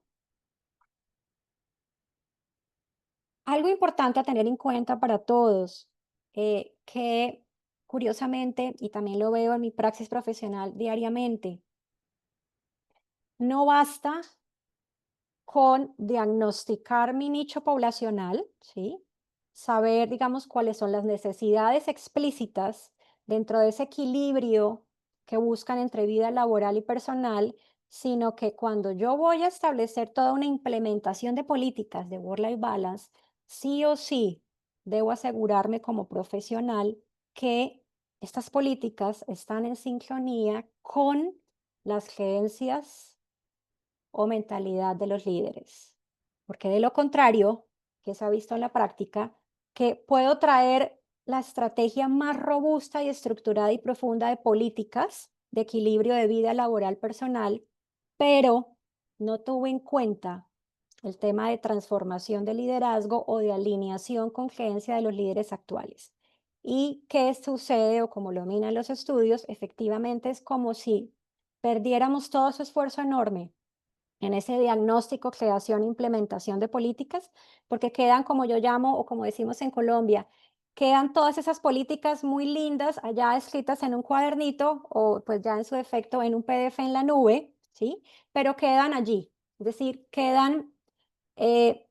Algo importante a tener en cuenta para todos, que curiosamente, y también lo veo en mi praxis profesional diariamente, no basta con diagnosticar mi nicho poblacional, ¿sí? Saber, digamos, cuáles son las necesidades explícitas dentro de ese equilibrio que buscan entre vida laboral y personal, sino que cuando yo voy a establecer toda una implementación de políticas de work-life balance, sí o sí debo asegurarme como profesional que estas políticas están en sincronía con las creencias o mentalidad de los líderes. Porque de lo contrario, que se ha visto en la práctica, que puedo traer la estrategia más robusta y estructurada y profunda de políticas de equilibrio de vida laboral personal, pero no tuve en cuenta el tema de transformación de liderazgo o de alineación con creencia de los líderes actuales. ¿Y qué sucede o como lo miran los estudios? Efectivamente es como si perdiéramos todo su esfuerzo enorme en ese diagnóstico, creación, implementación de políticas, porque quedan, como yo llamo, o como decimos en Colombia, quedan todas esas políticas muy lindas allá escritas en un cuadernito o pues ya en su defecto en un PDF en la nube, ¿sí? Pero quedan allí, es decir, quedan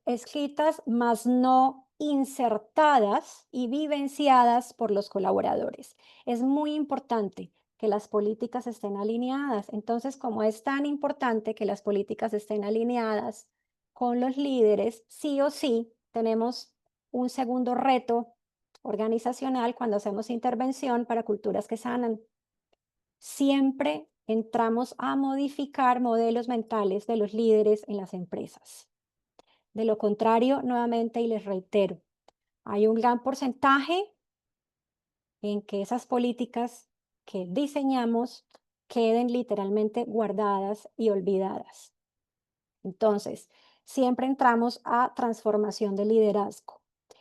escritas, mas no insertadas y vivenciadas por los colaboradores. Es muy importante que las políticas estén alineadas. Entonces, como es tan importante que las políticas estén alineadas con los líderes, sí o sí tenemos un segundo reto organizacional cuando hacemos intervención para culturas que sanan. Siempre entramos a modificar modelos mentales de los líderes en las empresas. De lo contrario, nuevamente, y les reitero, hay un gran porcentaje en que esas políticas que diseñamos queden literalmente guardadas y olvidadas. Entonces, siempre entramos a transformación de liderazgo.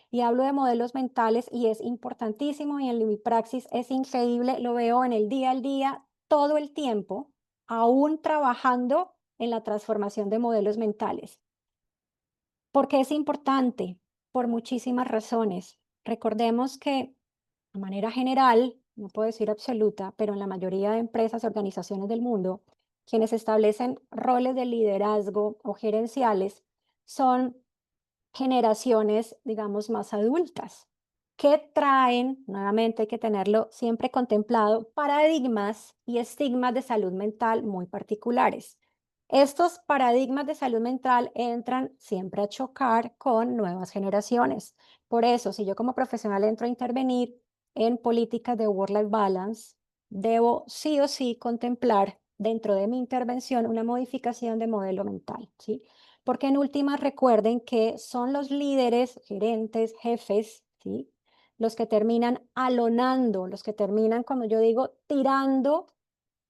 Y hablo de modelos mentales y es importantísimo y en mi praxis es increíble, lo veo en el día al día, todo el tiempo, aún trabajando en la transformación de modelos mentales. ¿Por qué es importante? Por muchísimas razones. Recordemos que, de manera general, no puedo decir absoluta, pero en la mayoría de empresas y organizaciones del mundo, quienes establecen roles de liderazgo o gerenciales son generaciones, digamos, más adultas, que traen, nuevamente hay que tenerlo siempre contemplado, paradigmas y estigmas de salud mental muy particulares. Estos paradigmas de salud mental entran siempre a chocar con nuevas generaciones. Por eso, si yo como profesional entro a intervenir en políticas de work-life balance, debo sí o sí contemplar dentro de mi intervención una modificación de modelo mental, ¿sí? Porque en últimas recuerden que son los líderes, gerentes, jefes, ¿sí? Los que terminan alonando, los que terminan, como yo digo, tirando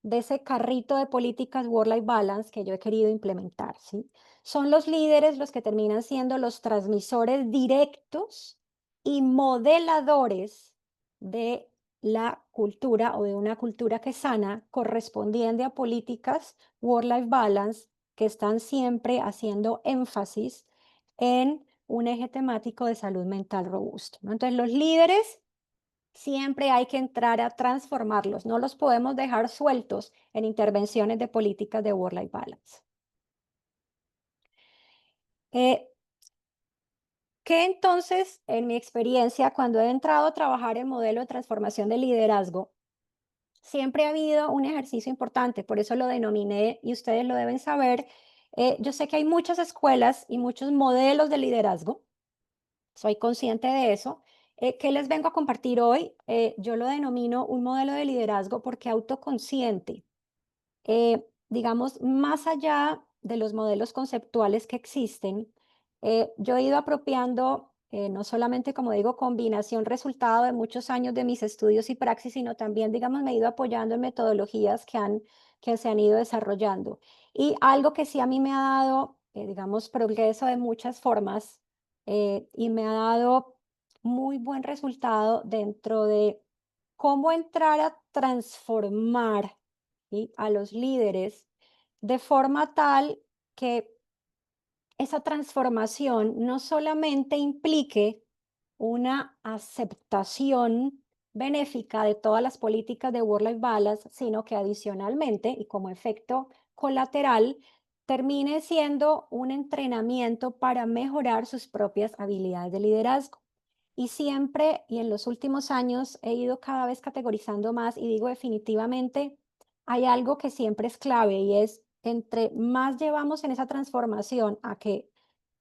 de ese carrito de políticas work-life balance que yo he querido implementar, ¿sí? Son los líderes los que terminan siendo los transmisores directos y modeladores de la cultura o de una cultura que sana correspondiente a políticas work-life balance que están siempre haciendo énfasis en un eje temático de salud mental robusto, ¿no? Entonces, los líderes siempre hay que entrar a transformarlos, no los podemos dejar sueltos en intervenciones de políticas de work-life balance. Eh, ¿Qué entonces, en mi experiencia, cuando he entrado a trabajar en modelo de transformación de liderazgo, siempre ha habido un ejercicio importante, por eso lo denominé y ustedes lo deben saber? Yo sé que hay muchas escuelas y muchos modelos de liderazgo, soy consciente de eso. ¿Qué les vengo a compartir hoy? Yo lo denomino un modelo de liderazgo porque autoconsciente. Digamos, más allá de los modelos conceptuales que existen, yo he ido apropiando, no solamente, como digo, combinación resultado de muchos años de mis estudios y praxis, sino también, digamos, me he ido apoyando en metodologías que se han ido desarrollando. Y algo que sí a mí me ha dado, digamos, progreso de muchas formas y me ha dado muy buen resultado dentro de cómo entrar a transformar, ¿sí?, a los líderes de forma tal que esa transformación no solamente implique una aceptación benéfica de todas las políticas de work-life balance, sino que adicionalmente y como efecto colateral termine siendo un entrenamiento para mejorar sus propias habilidades de liderazgo. Y siempre, y en los últimos años, he ido cada vez categorizando más y digo definitivamente, hay algo que siempre es clave y es entre más llevamos en esa transformación a que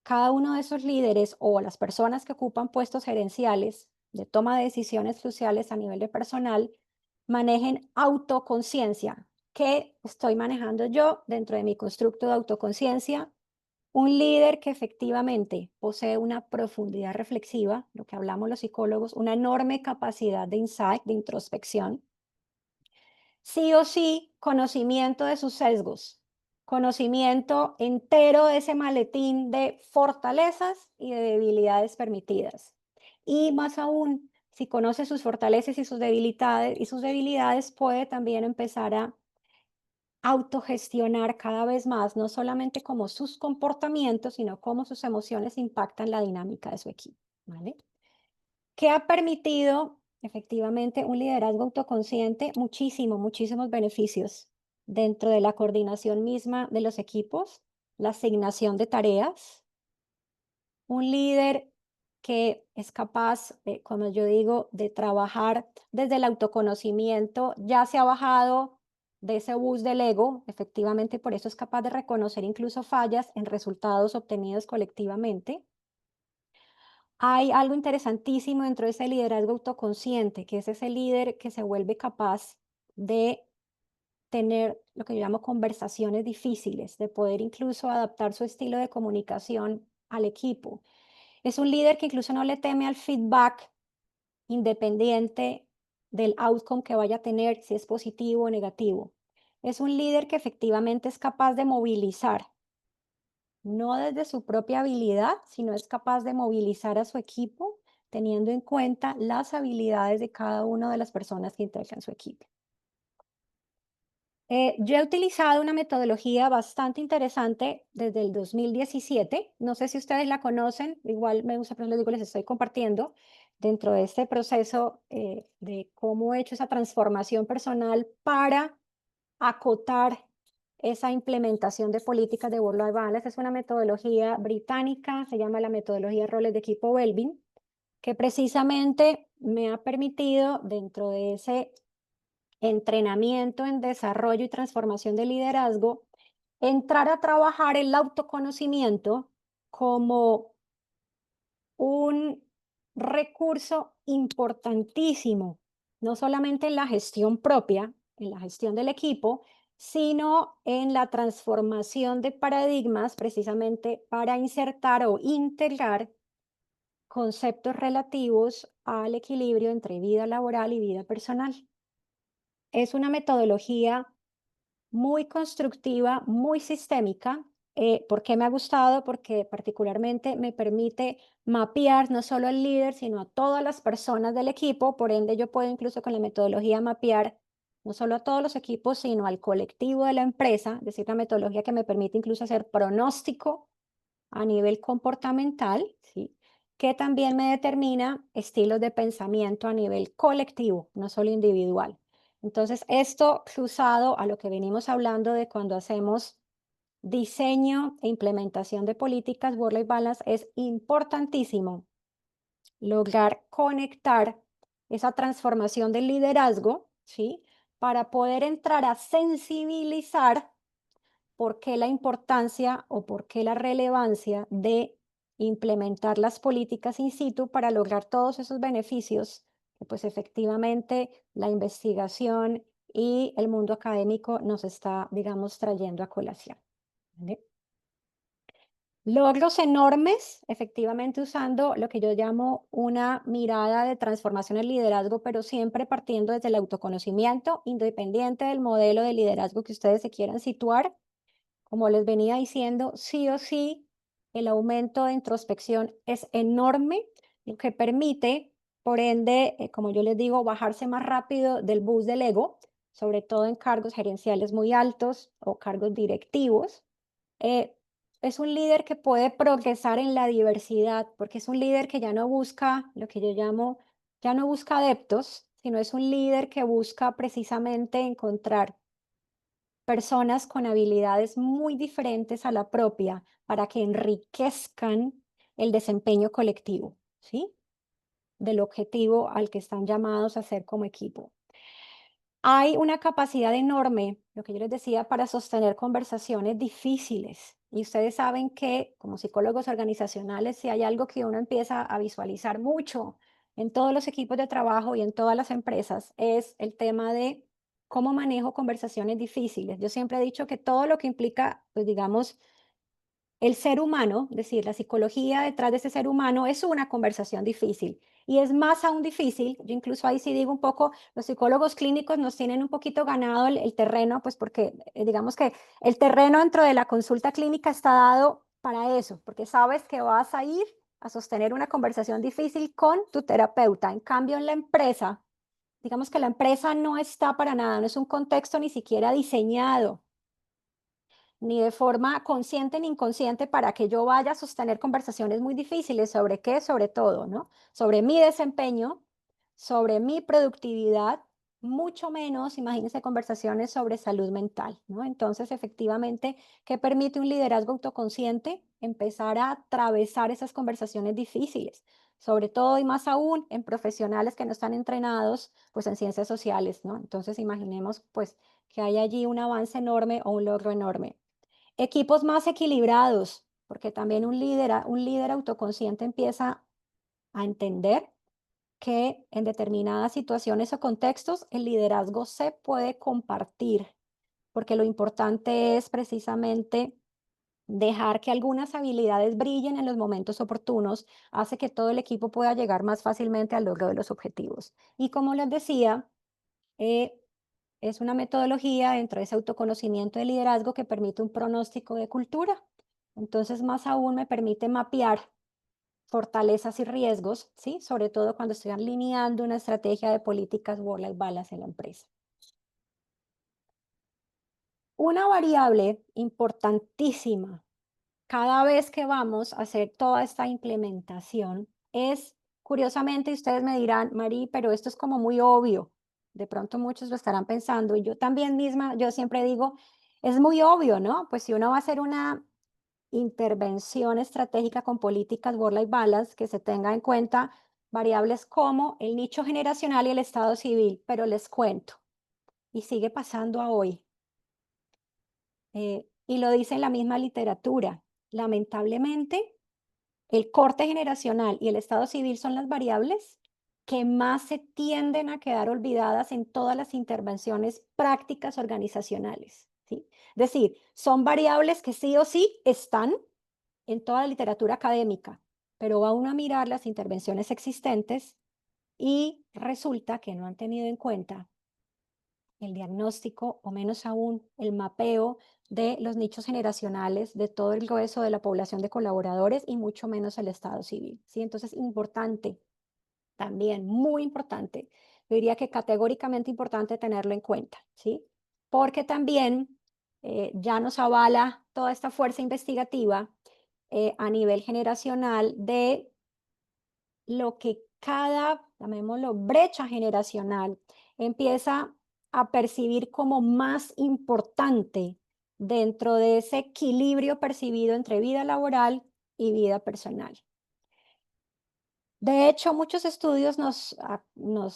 cada uno de esos líderes o las personas que ocupan puestos gerenciales de toma de decisiones cruciales a nivel de personal manejen autoconciencia. ¿Qué estoy manejando yo dentro de mi constructo de autoconciencia? Un líder que efectivamente posee una profundidad reflexiva, lo que hablamos los psicólogos, una enorme capacidad de insight, de introspección, sí o sí conocimiento de sus sesgos, conocimiento entero de ese maletín de fortalezas y de debilidades permitidas. Y más aún, si conoce sus fortalezas y sus debilidades, puede también empezar a autogestionar cada vez más, no solamente como sus comportamientos, sino cómo sus emociones impactan la dinámica de su equipo, ¿vale? ¿Qué ha permitido efectivamente un liderazgo autoconsciente? Muchísimos beneficios dentro de la coordinación misma de los equipos, la asignación de tareas, un líder que es capaz, como yo digo, de trabajar desde el autoconocimiento, ya se ha bajado de ese bus del ego, efectivamente, por eso es capaz de reconocer incluso fallas en resultados obtenidos colectivamente. Hay algo interesantísimo dentro de ese liderazgo autoconsciente, que es ese líder que se vuelve capaz de tener lo que yo llamo conversaciones difíciles, de poder incluso adaptar su estilo de comunicación al equipo. Es un líder que incluso no le teme al feedback independiente del outcome que vaya a tener, si es positivo o negativo. Es un líder que efectivamente es capaz de movilizar, no desde su propia habilidad, sino es capaz de movilizar a su equipo teniendo en cuenta las habilidades de cada una de las personas que integran su equipo. Yo he utilizado una metodología bastante interesante desde el 2017. No sé si ustedes la conocen, igual me gusta, pero les digo, les estoy compartiendo dentro de este proceso de cómo he hecho esa transformación personal para acotar esa implementación de políticas de work-life balance. Es una metodología británica, se llama la metodología roles de equipo Wellbeing, que precisamente me ha permitido dentro de ese entrenamiento en desarrollo y transformación de liderazgo, entrar a trabajar el autoconocimiento como un recurso importantísimo no solamente en la gestión propia, en la gestión del equipo, sino en la transformación de paradigmas precisamente para insertar o integrar conceptos relativos al equilibrio entre vida laboral y vida personal. Es una metodología muy constructiva, muy sistémica. ¿Por qué me ha gustado? Porque particularmente me permite mapear no solo al líder, sino a todas las personas del equipo. Por ende, yo puedo incluso con la metodología mapear no solo a todos los equipos, sino al colectivo de la empresa. Es decir, una metodología que me permite incluso hacer pronóstico a nivel comportamental, ¿sí? Que también me determina estilos de pensamiento a nivel colectivo, no solo individual. Entonces, esto cruzado a lo que venimos hablando de cuando hacemos diseño e implementación de políticas work-life balance, es importantísimo lograr conectar esa transformación del liderazgo, ¿sí? Para poder entrar a sensibilizar por qué la importancia o por qué la relevancia de implementar las políticas in situ para lograr todos esos beneficios que pues efectivamente la investigación y el mundo académico nos está, digamos, trayendo a colación. ¿Vale? Logros enormes, efectivamente usando lo que yo llamo una mirada de transformación en liderazgo, pero siempre partiendo desde el autoconocimiento, independiente del modelo de liderazgo que ustedes se quieran situar. Como les venía diciendo, sí o sí, el aumento de introspección es enorme, lo que permite, por ende, como yo les digo, bajarse más rápido del bus del ego, sobre todo en cargos gerenciales muy altos o cargos directivos. Eh, es un líder que puede progresar en la diversidad, porque es un líder que ya no busca lo que yo llamo, ya no busca adeptos, sino es un líder que busca precisamente encontrar personas con habilidades muy diferentes a la propia para que enriquezcan el desempeño colectivo, ¿sí? Del objetivo al que están llamados a hacer como equipo. Hay una capacidad enorme, lo que yo les decía, para sostener conversaciones difíciles. Y ustedes saben que como psicólogos organizacionales, si hay algo que uno empieza a visualizar mucho en todos los equipos de trabajo y en todas las empresas, es el tema de cómo manejo conversaciones difíciles. Yo siempre he dicho que todo lo que implica, pues digamos, el ser humano, es decir, la psicología detrás de ese ser humano es una conversación difícil y es más aún difícil, yo incluso ahí sí digo un poco, los psicólogos clínicos nos tienen un poquito ganado el terreno, pues porque digamos que el terreno dentro de la consulta clínica está dado para eso, porque sabes que vas a ir a sostener una conversación difícil con tu terapeuta. En cambio, en la empresa, digamos que la empresa no está para nada, no es un contexto ni siquiera diseñado ni de forma consciente ni inconsciente para que yo vaya a sostener conversaciones muy difíciles. ¿Sobre qué? Sobre todo, ¿no? Sobre mi desempeño, sobre mi productividad, mucho menos, imagínense, conversaciones sobre salud mental, ¿no? Entonces, efectivamente, ¿qué permite un liderazgo autoconsciente? Empezar a atravesar esas conversaciones difíciles, sobre todo y más aún en profesionales que no están entrenados, pues en ciencias sociales, ¿no? Entonces, imaginemos, pues, que hay allí un avance enorme o un logro enorme. Equipos más equilibrados, porque también un líder autoconsciente empieza a entender que en determinadas situaciones o contextos el liderazgo se puede compartir, porque lo importante es precisamente dejar que algunas habilidades brillen en los momentos oportunos, hace que todo el equipo pueda llegar más fácilmente al logro de los objetivos. Y como les decía, eh, es una metodología dentro de ese autoconocimiento de liderazgo que permite un pronóstico de cultura. Entonces, más aún me permite mapear fortalezas y riesgos, ¿sí? Sobre todo cuando estoy alineando una estrategia de políticas work-life balance en la empresa. Una variable importantísima cada vez que vamos a hacer toda esta implementación es, curiosamente, y ustedes me dirán, Mari, pero esto es como muy obvio. De pronto muchos lo estarán pensando y yo también misma, yo siempre digo, es muy obvio, ¿no? Pues si uno va a hacer una intervención estratégica con políticas work-life balance, que se tenga en cuenta variables como el nicho generacional y el estado civil, pero les cuento, y sigue pasando a hoy. Y lo dice en la misma literatura. Lamentablemente, el corte generacional y el estado civil son las variables que más se tienden a quedar olvidadas en todas las intervenciones prácticas organizacionales, ¿sí? Es decir, son variables que sí o sí están en toda la literatura académica, pero va uno a mirar las intervenciones existentes y resulta que no han tenido en cuenta el diagnóstico o menos aún el mapeo de los nichos generacionales de todo el grueso de la población de colaboradores y mucho menos el estado civil, ¿sí? Entonces, importante también, muy importante. Yo diría que categóricamente importante tenerlo en cuenta, ¿sí? Porque también ya nos avala toda esta fuerza investigativa a nivel generacional de lo que cada, llamémoslo, brecha generacional empieza a percibir como más importante dentro de ese equilibrio percibido entre vida laboral y vida personal. De hecho, muchos estudios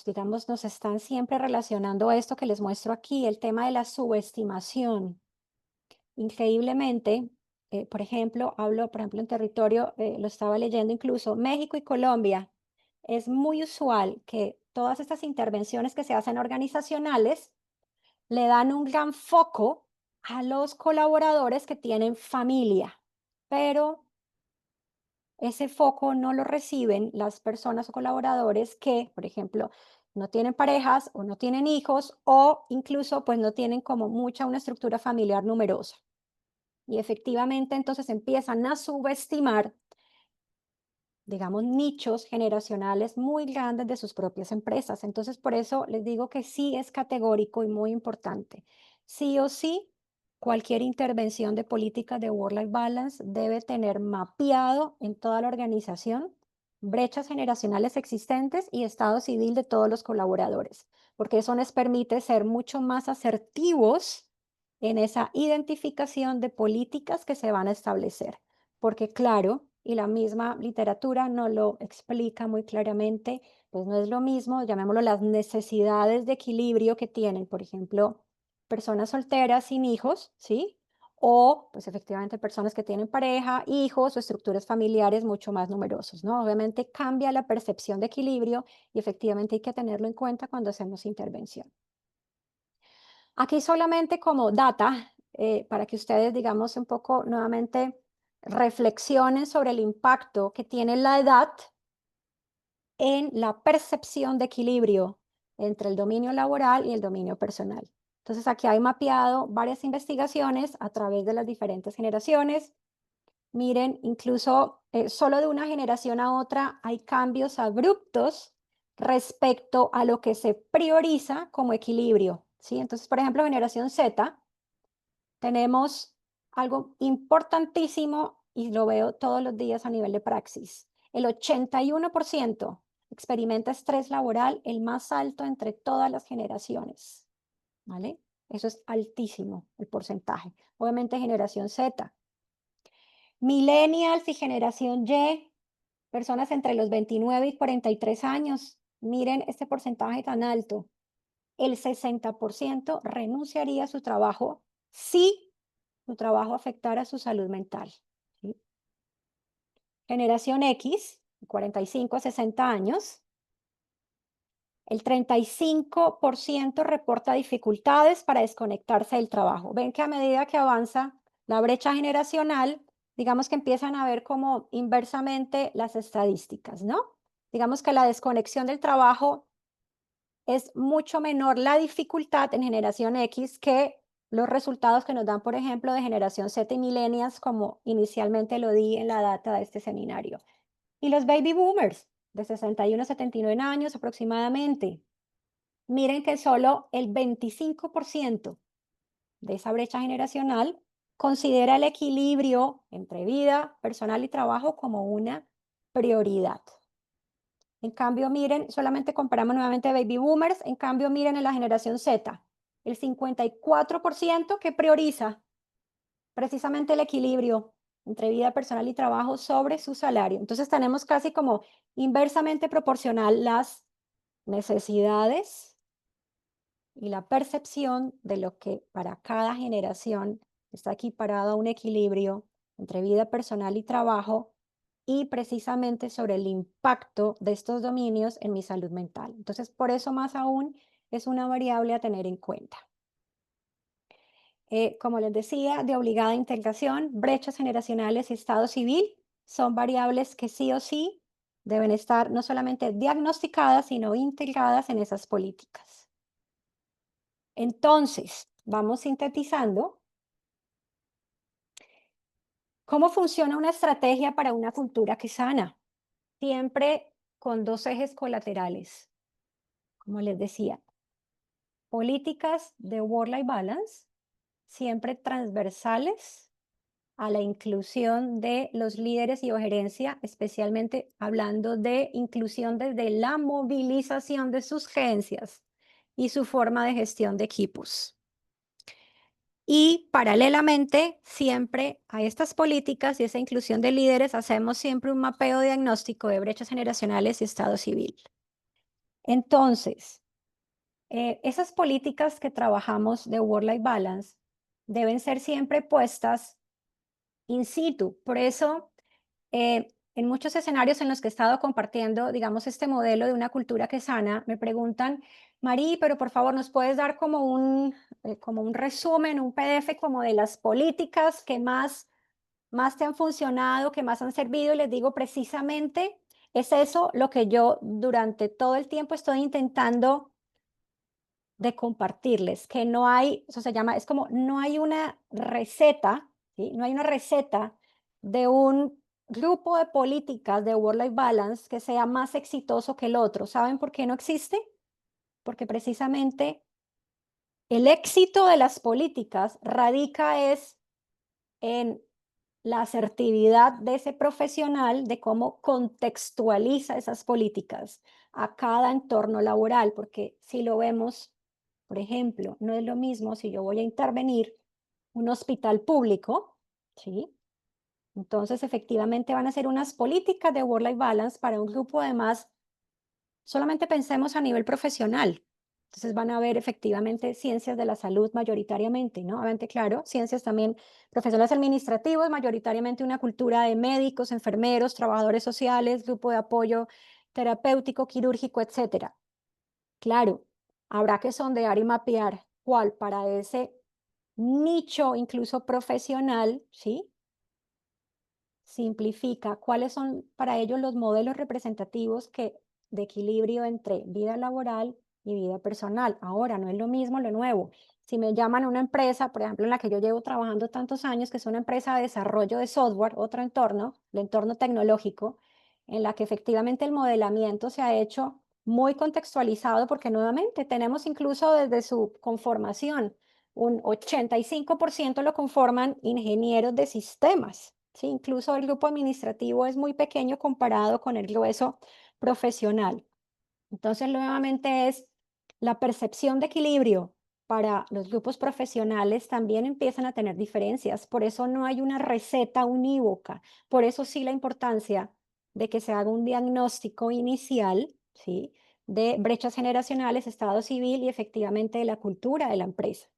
digamos, nos están siempre relacionando esto que les muestro aquí, el tema de la subestimación. Increíblemente, por ejemplo, por ejemplo, en territorio, lo estaba leyendo incluso, México y Colombia. Es muy usual que todas estas intervenciones que se hacen organizacionales le dan un gran foco a los colaboradores que tienen familia, pero ese foco no lo reciben las personas o colaboradores que, por ejemplo, no tienen parejas o no tienen hijos o incluso pues no tienen como mucha una estructura familiar numerosa. Y efectivamente entonces empiezan a subestimar, digamos, nichos generacionales muy grandes de sus propias empresas. Entonces, por eso les digo que sí es categórico y muy importante. Sí o sí, cualquier intervención de políticas de work-life balance debe tener mapeado en toda la organización brechas generacionales existentes y estado civil de todos los colaboradores, porque eso les permite ser mucho más asertivos en esa identificación de políticas que se van a establecer. Porque claro, y la misma literatura nos lo explica muy claramente, pues no es lo mismo, llamémoslo las necesidades de equilibrio que tienen, por ejemplo, personas solteras sin hijos, ¿sí? O pues efectivamente personas que tienen pareja, hijos o estructuras familiares mucho más numerosos, ¿no? Obviamente cambia la percepción de equilibrio y efectivamente hay que tenerlo en cuenta cuando hacemos intervención. Aquí solamente como data, para que ustedes, digamos, un poco nuevamente reflexionen sobre el impacto que tiene la edad en la percepción de equilibrio entre el dominio laboral y el dominio personal. Entonces, aquí hay mapeado varias investigaciones a través de las diferentes generaciones. Miren, incluso solo de una generación a otra hay cambios abruptos respecto a lo que se prioriza como equilibrio, ¿sí? Entonces, por ejemplo, generación Z, tenemos algo importantísimo y lo veo todos los días a nivel de praxis. El 81% experimenta estrés laboral, el más alto entre todas las generaciones, ¿vale? Eso es altísimo, el porcentaje. Obviamente generación Z. Millennials y generación Y, personas entre los 29 y 43 años. Miren este porcentaje tan alto. El 60% renunciaría a su trabajo si su trabajo afectara su salud mental, ¿sí? Generación X, 45 a 60 años, el 35% reporta dificultades para desconectarse del trabajo. Ven que a medida que avanza la brecha generacional, digamos que empiezan a ver como inversamente las estadísticas, ¿no? Digamos que la desconexión del trabajo es mucho menor la dificultad en generación X que los resultados que nos dan, por ejemplo, de generación Z y millennials, como inicialmente lo di en la data de este seminario. Y los baby boomers, de 61 a 79 años aproximadamente. Miren que solo el 25% de esa brecha generacional considera el equilibrio entre vida personal y trabajo como una prioridad. En cambio, miren, solamente comparamos nuevamente baby boomers, en cambio, miren en la generación Z, el 54% que prioriza precisamente el equilibrio entre vida personal y trabajo sobre su salario. Entonces tenemos casi como inversamente proporcional las necesidades y la percepción de lo que para cada generación está equiparado a un equilibrio entre vida personal y trabajo y precisamente sobre el impacto de estos dominios en mi salud mental. Entonces, por eso más aún es una variable a tener en cuenta. Como les decía, de obligada integración, brechas generacionales y estado civil son variables que sí o sí deben estar no solamente diagnosticadas, sino integradas en esas políticas. Entonces, vamos sintetizando. ¿Cómo funciona una estrategia para una cultura que sana? Siempre con dos ejes colaterales, como les decía, políticas de work-life balance, siempre transversales a la inclusión de los líderes y o gerencia, especialmente hablando de inclusión desde la movilización de sus gerencias y su forma de gestión de equipos. Y paralelamente, siempre a estas políticas y esa inclusión de líderes, hacemos siempre un mapeo diagnóstico de brechas generacionales y estado civil. Entonces, esas políticas que trabajamos de work-life balance deben ser siempre puestas in situ. Por eso, en muchos escenarios en los que he estado compartiendo, digamos, este modelo de una cultura que sana, me preguntan, Marí, pero por favor, ¿nos puedes dar como un resumen, un PDF como de las políticas que más te han funcionado, que más han servido? Y les digo, precisamente, es eso lo que yo durante todo el tiempo estoy intentando de compartirles, que no hay, eso se llama, es como no hay una receta, ¿sí? No hay una receta de un grupo de políticas de work-life balance que sea más exitoso que el otro. ¿Saben por qué no existe? Porque precisamente el éxito de las políticas radica es en la asertividad de ese profesional, de cómo contextualiza esas políticas a cada entorno laboral, porque si lo vemos, por ejemplo, no es lo mismo si yo voy a intervenir un hospital público, ¿sí? Entonces, efectivamente van a ser unas políticas de work-life balance para un grupo de más. Solamente pensemos a nivel profesional. Entonces van a haber efectivamente ciencias de la salud mayoritariamente, ¿no? Obviamente, claro, ciencias también, profesionales administrativos, mayoritariamente una cultura de médicos, enfermeros, trabajadores sociales, grupo de apoyo terapéutico, quirúrgico, etcétera. Claro, habrá que sondear y mapear cuál para ese nicho, incluso profesional, ¿sí? Simplifica cuáles son para ellos los modelos representativos de equilibrio entre vida laboral y vida personal. Ahora, no es lo mismo lo nuevo. Si me llaman a una empresa, por ejemplo, en la que yo llevo trabajando tantos años, que es una empresa de desarrollo de software, otro entorno, el entorno tecnológico, en la que efectivamente el modelamiento se ha hecho muy contextualizado, porque nuevamente tenemos incluso desde su conformación, un 85% lo conforman ingenieros de sistemas. Sí, incluso el grupo administrativo es muy pequeño comparado con el grueso profesional. Entonces, nuevamente es la percepción de equilibrio para los grupos profesionales también empiezan a tener diferencias. Por eso no hay una receta unívoca. Por eso sí la importancia de que se haga un diagnóstico inicial, ¿sí? De brechas generacionales, estado civil y efectivamente de la cultura de la empresa.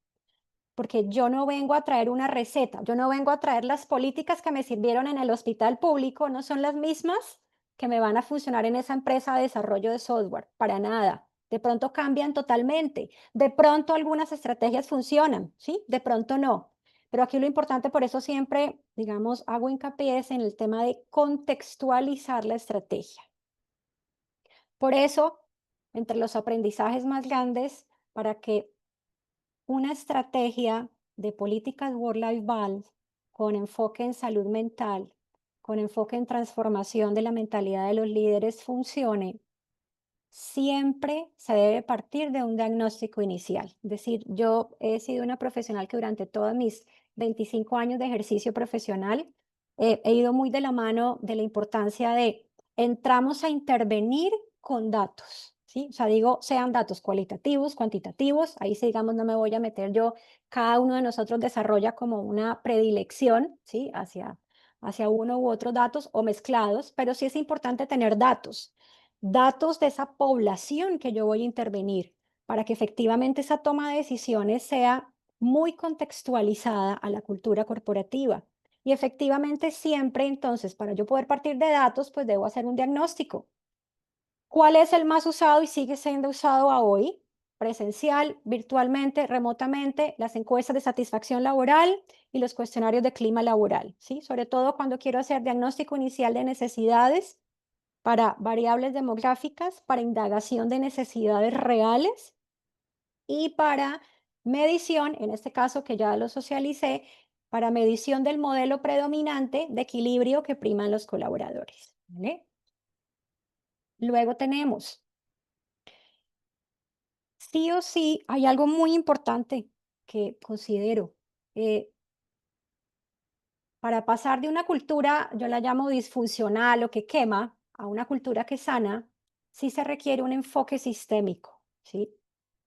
Porque yo no vengo a traer una receta, yo no vengo a traer las políticas que me sirvieron en el hospital público, no son las mismas que me van a funcionar en esa empresa de desarrollo de software, para nada. De pronto cambian totalmente, de pronto algunas estrategias funcionan, ¿sí? De pronto no. Pero aquí lo importante, por eso siempre, digamos, hago hincapié es en el tema de contextualizar la estrategia. Por eso, entre los aprendizajes más grandes, para que una estrategia de políticas work-life balance con enfoque en salud mental, con enfoque en transformación de la mentalidad de los líderes funcione, siempre se debe partir de un diagnóstico inicial. Es decir, yo he sido una profesional que durante todos mis 25 años de ejercicio profesional he ido muy de la mano de la importancia de entramos a intervenir con datos, ¿sí? O sea, digo, sean datos cualitativos, cuantitativos, ahí sí, digamos, no me voy a meter yo, cada uno de nosotros desarrolla como una predilección, ¿sí? Hacia uno u otro datos o mezclados, pero sí es importante tener datos de esa población que yo voy a intervenir, para que efectivamente esa toma de decisiones sea muy contextualizada a la cultura corporativa. Y efectivamente siempre, entonces, para yo poder partir de datos, pues debo hacer un diagnóstico. ¿Cuál es el más usado y sigue siendo usado a hoy? Presencial, virtualmente, remotamente, las encuestas de satisfacción laboral y los cuestionarios de clima laboral, ¿sí? Sobre todo cuando quiero hacer diagnóstico inicial de necesidades para variables demográficas, para indagación de necesidades reales y para medición, en este caso que ya lo socialicé, para medición del modelo predominante de equilibrio que priman los colaboradores, ¿vale? Luego tenemos, sí o sí, hay algo muy importante que considero. eh, para pasar de una cultura, yo la llamo disfuncional o que quema, a una cultura que sana, sí se requiere un enfoque sistémico, ¿sí?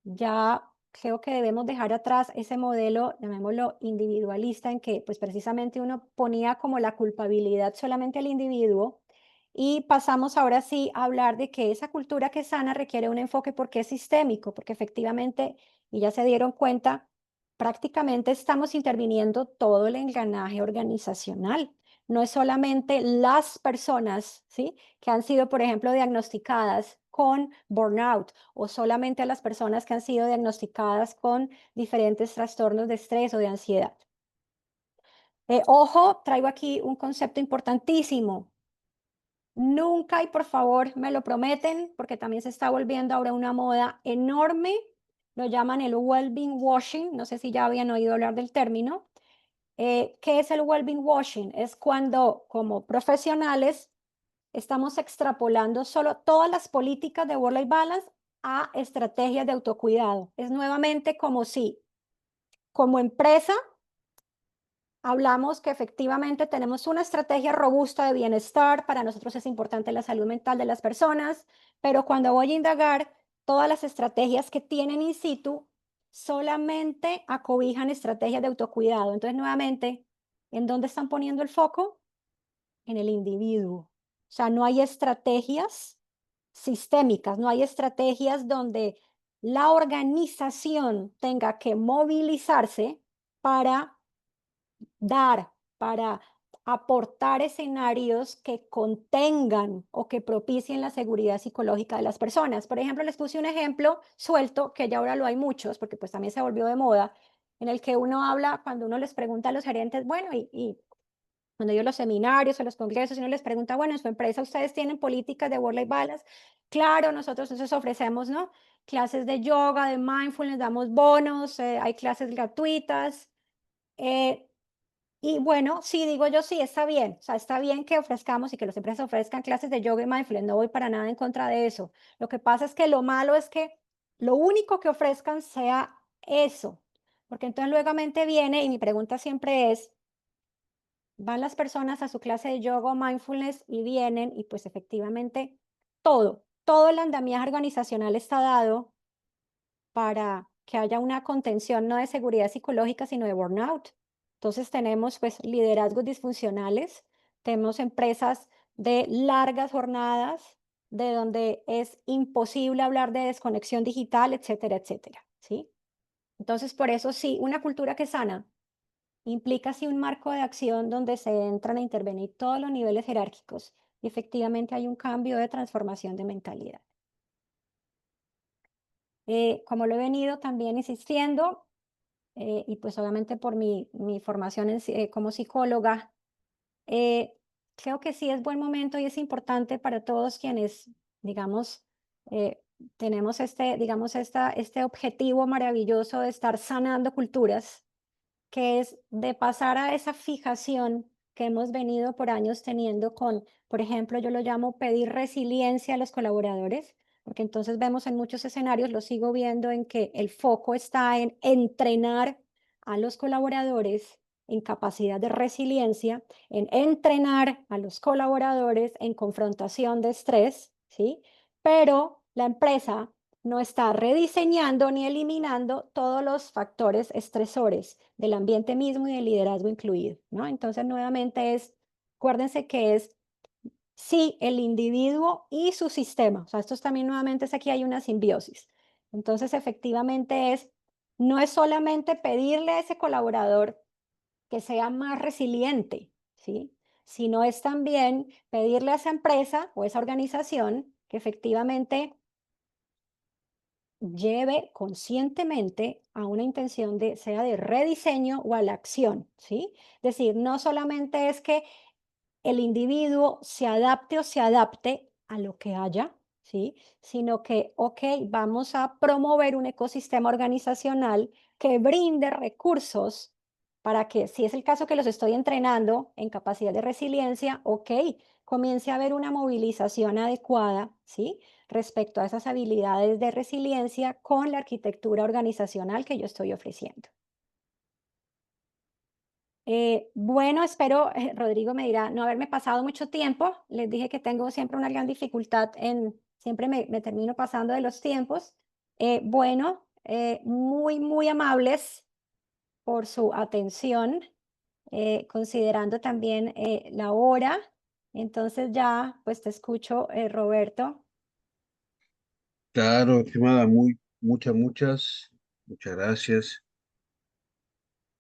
Ya creo que debemos dejar atrás ese modelo, llamémoslo individualista, en que pues precisamente uno ponía como la culpabilidad solamente al individuo y pasamos ahora sí a hablar de que esa cultura que es sana requiere un enfoque porque es sistémico, porque efectivamente, y ya se dieron cuenta, prácticamente estamos interviniendo todo el engranaje organizacional. No es solamente las personas, ¿sí? Que han sido, por ejemplo, diagnosticadas con burnout o solamente a las personas que han sido diagnosticadas con diferentes trastornos de estrés o de ansiedad. Ojo, traigo aquí un concepto importantísimo. Nunca, y por favor, me lo prometen, porque también se está volviendo ahora una moda enorme. Lo llaman el well-being washing. No sé si ya habían oído hablar del término. ¿Qué es el well-being washing? Es cuando, como profesionales, estamos extrapolando solo todas las políticas de work-life balance a estrategias de autocuidado. Es nuevamente como si, como empresa, hablamos que efectivamente tenemos una estrategia robusta de bienestar, para nosotros es importante la salud mental de las personas, pero cuando voy a indagar, todas las estrategias que tienen in situ solamente acobijan estrategias de autocuidado. Entonces, nuevamente, ¿en dónde están poniendo el foco? En el individuo. O sea, no hay estrategias sistémicas, no hay estrategias donde la organización tenga que movilizarse para dar, para aportar escenarios que contengan o que propicien la seguridad psicológica de las personas. Por ejemplo, les puse un ejemplo suelto, que ya ahora lo hay muchos, porque pues también se volvió de moda, en el que uno habla, cuando uno les pregunta a los gerentes, bueno, y cuando yo los seminarios o los congresos, y uno les pregunta, bueno, en su empresa ustedes tienen políticas de work-life balance. Claro, nosotros entonces ofrecemos, ¿no? Clases de yoga, de mindfulness, damos bonos, hay clases gratuitas. eh, y bueno, sí, digo yo, sí, está bien. O sea, está bien que ofrezcamos y que las empresas ofrezcan clases de yoga y mindfulness. No voy para nada en contra de eso. Lo que pasa es que lo malo es que lo único que ofrezcan sea eso. Porque entonces luego viene y mi pregunta siempre es, van las personas a su clase de yoga o mindfulness y vienen y pues efectivamente todo el andamiaje organizacional está dado para que haya una contención no de seguridad psicológica, sino de burnout. Entonces tenemos pues liderazgos disfuncionales, tenemos empresas de largas jornadas, de donde es imposible hablar de desconexión digital, etcétera, etcétera, ¿sí? Entonces por eso sí, una cultura que sana implica así un marco de acción donde se entran a intervenir todos los niveles jerárquicos y efectivamente hay un cambio de transformación de mentalidad. Como lo he venido también insistiendo, y pues obviamente por mi formación como psicóloga, eh, creo que sí es buen momento y es importante para todos quienes, digamos, eh, tenemos este objetivo maravilloso de estar sanando culturas, que es de pasar a esa fijación que hemos venido por años teniendo con, por ejemplo, yo lo llamo pedir resiliencia a los colaboradores, porque entonces vemos en muchos escenarios, lo sigo viendo, en que el foco está en entrenar a los colaboradores en capacidad de resiliencia, en entrenar a los colaboradores en confrontación de estrés, ¿sí? Pero la empresa no está rediseñando ni eliminando todos los factores estresores del ambiente mismo y del liderazgo incluido, ¿no? Entonces, nuevamente acuérdense que es, sí, el individuo y su sistema. O sea, esto es también nuevamente es aquí hay una simbiosis. Entonces, efectivamente no es solamente pedirle a ese colaborador que sea más resiliente, ¿sí? Sino es también pedirle a esa empresa o esa organización que efectivamente lleve conscientemente a una intención de, sea de rediseño o a la acción, ¿sí? Es decir, no solamente es que el individuo se adapte o se adapte a lo que haya, ¿sí? Sino que, ok, vamos a promover un ecosistema organizacional que brinde recursos para que, si es el caso que los estoy entrenando en capacidad de resiliencia, ok, comience a haber una movilización adecuada, ¿sí? Respecto a esas habilidades de resiliencia con la arquitectura organizacional que yo estoy ofreciendo. Bueno, espero, Rodrigo me dirá, no haberme pasado mucho tiempo. Les dije que tengo siempre una gran dificultad en, siempre me termino pasando de los tiempos. Bueno, muy, muy amables por su atención, considerando también la hora. Entonces ya, pues te escucho, Roberto. Claro, estimada, muchas gracias.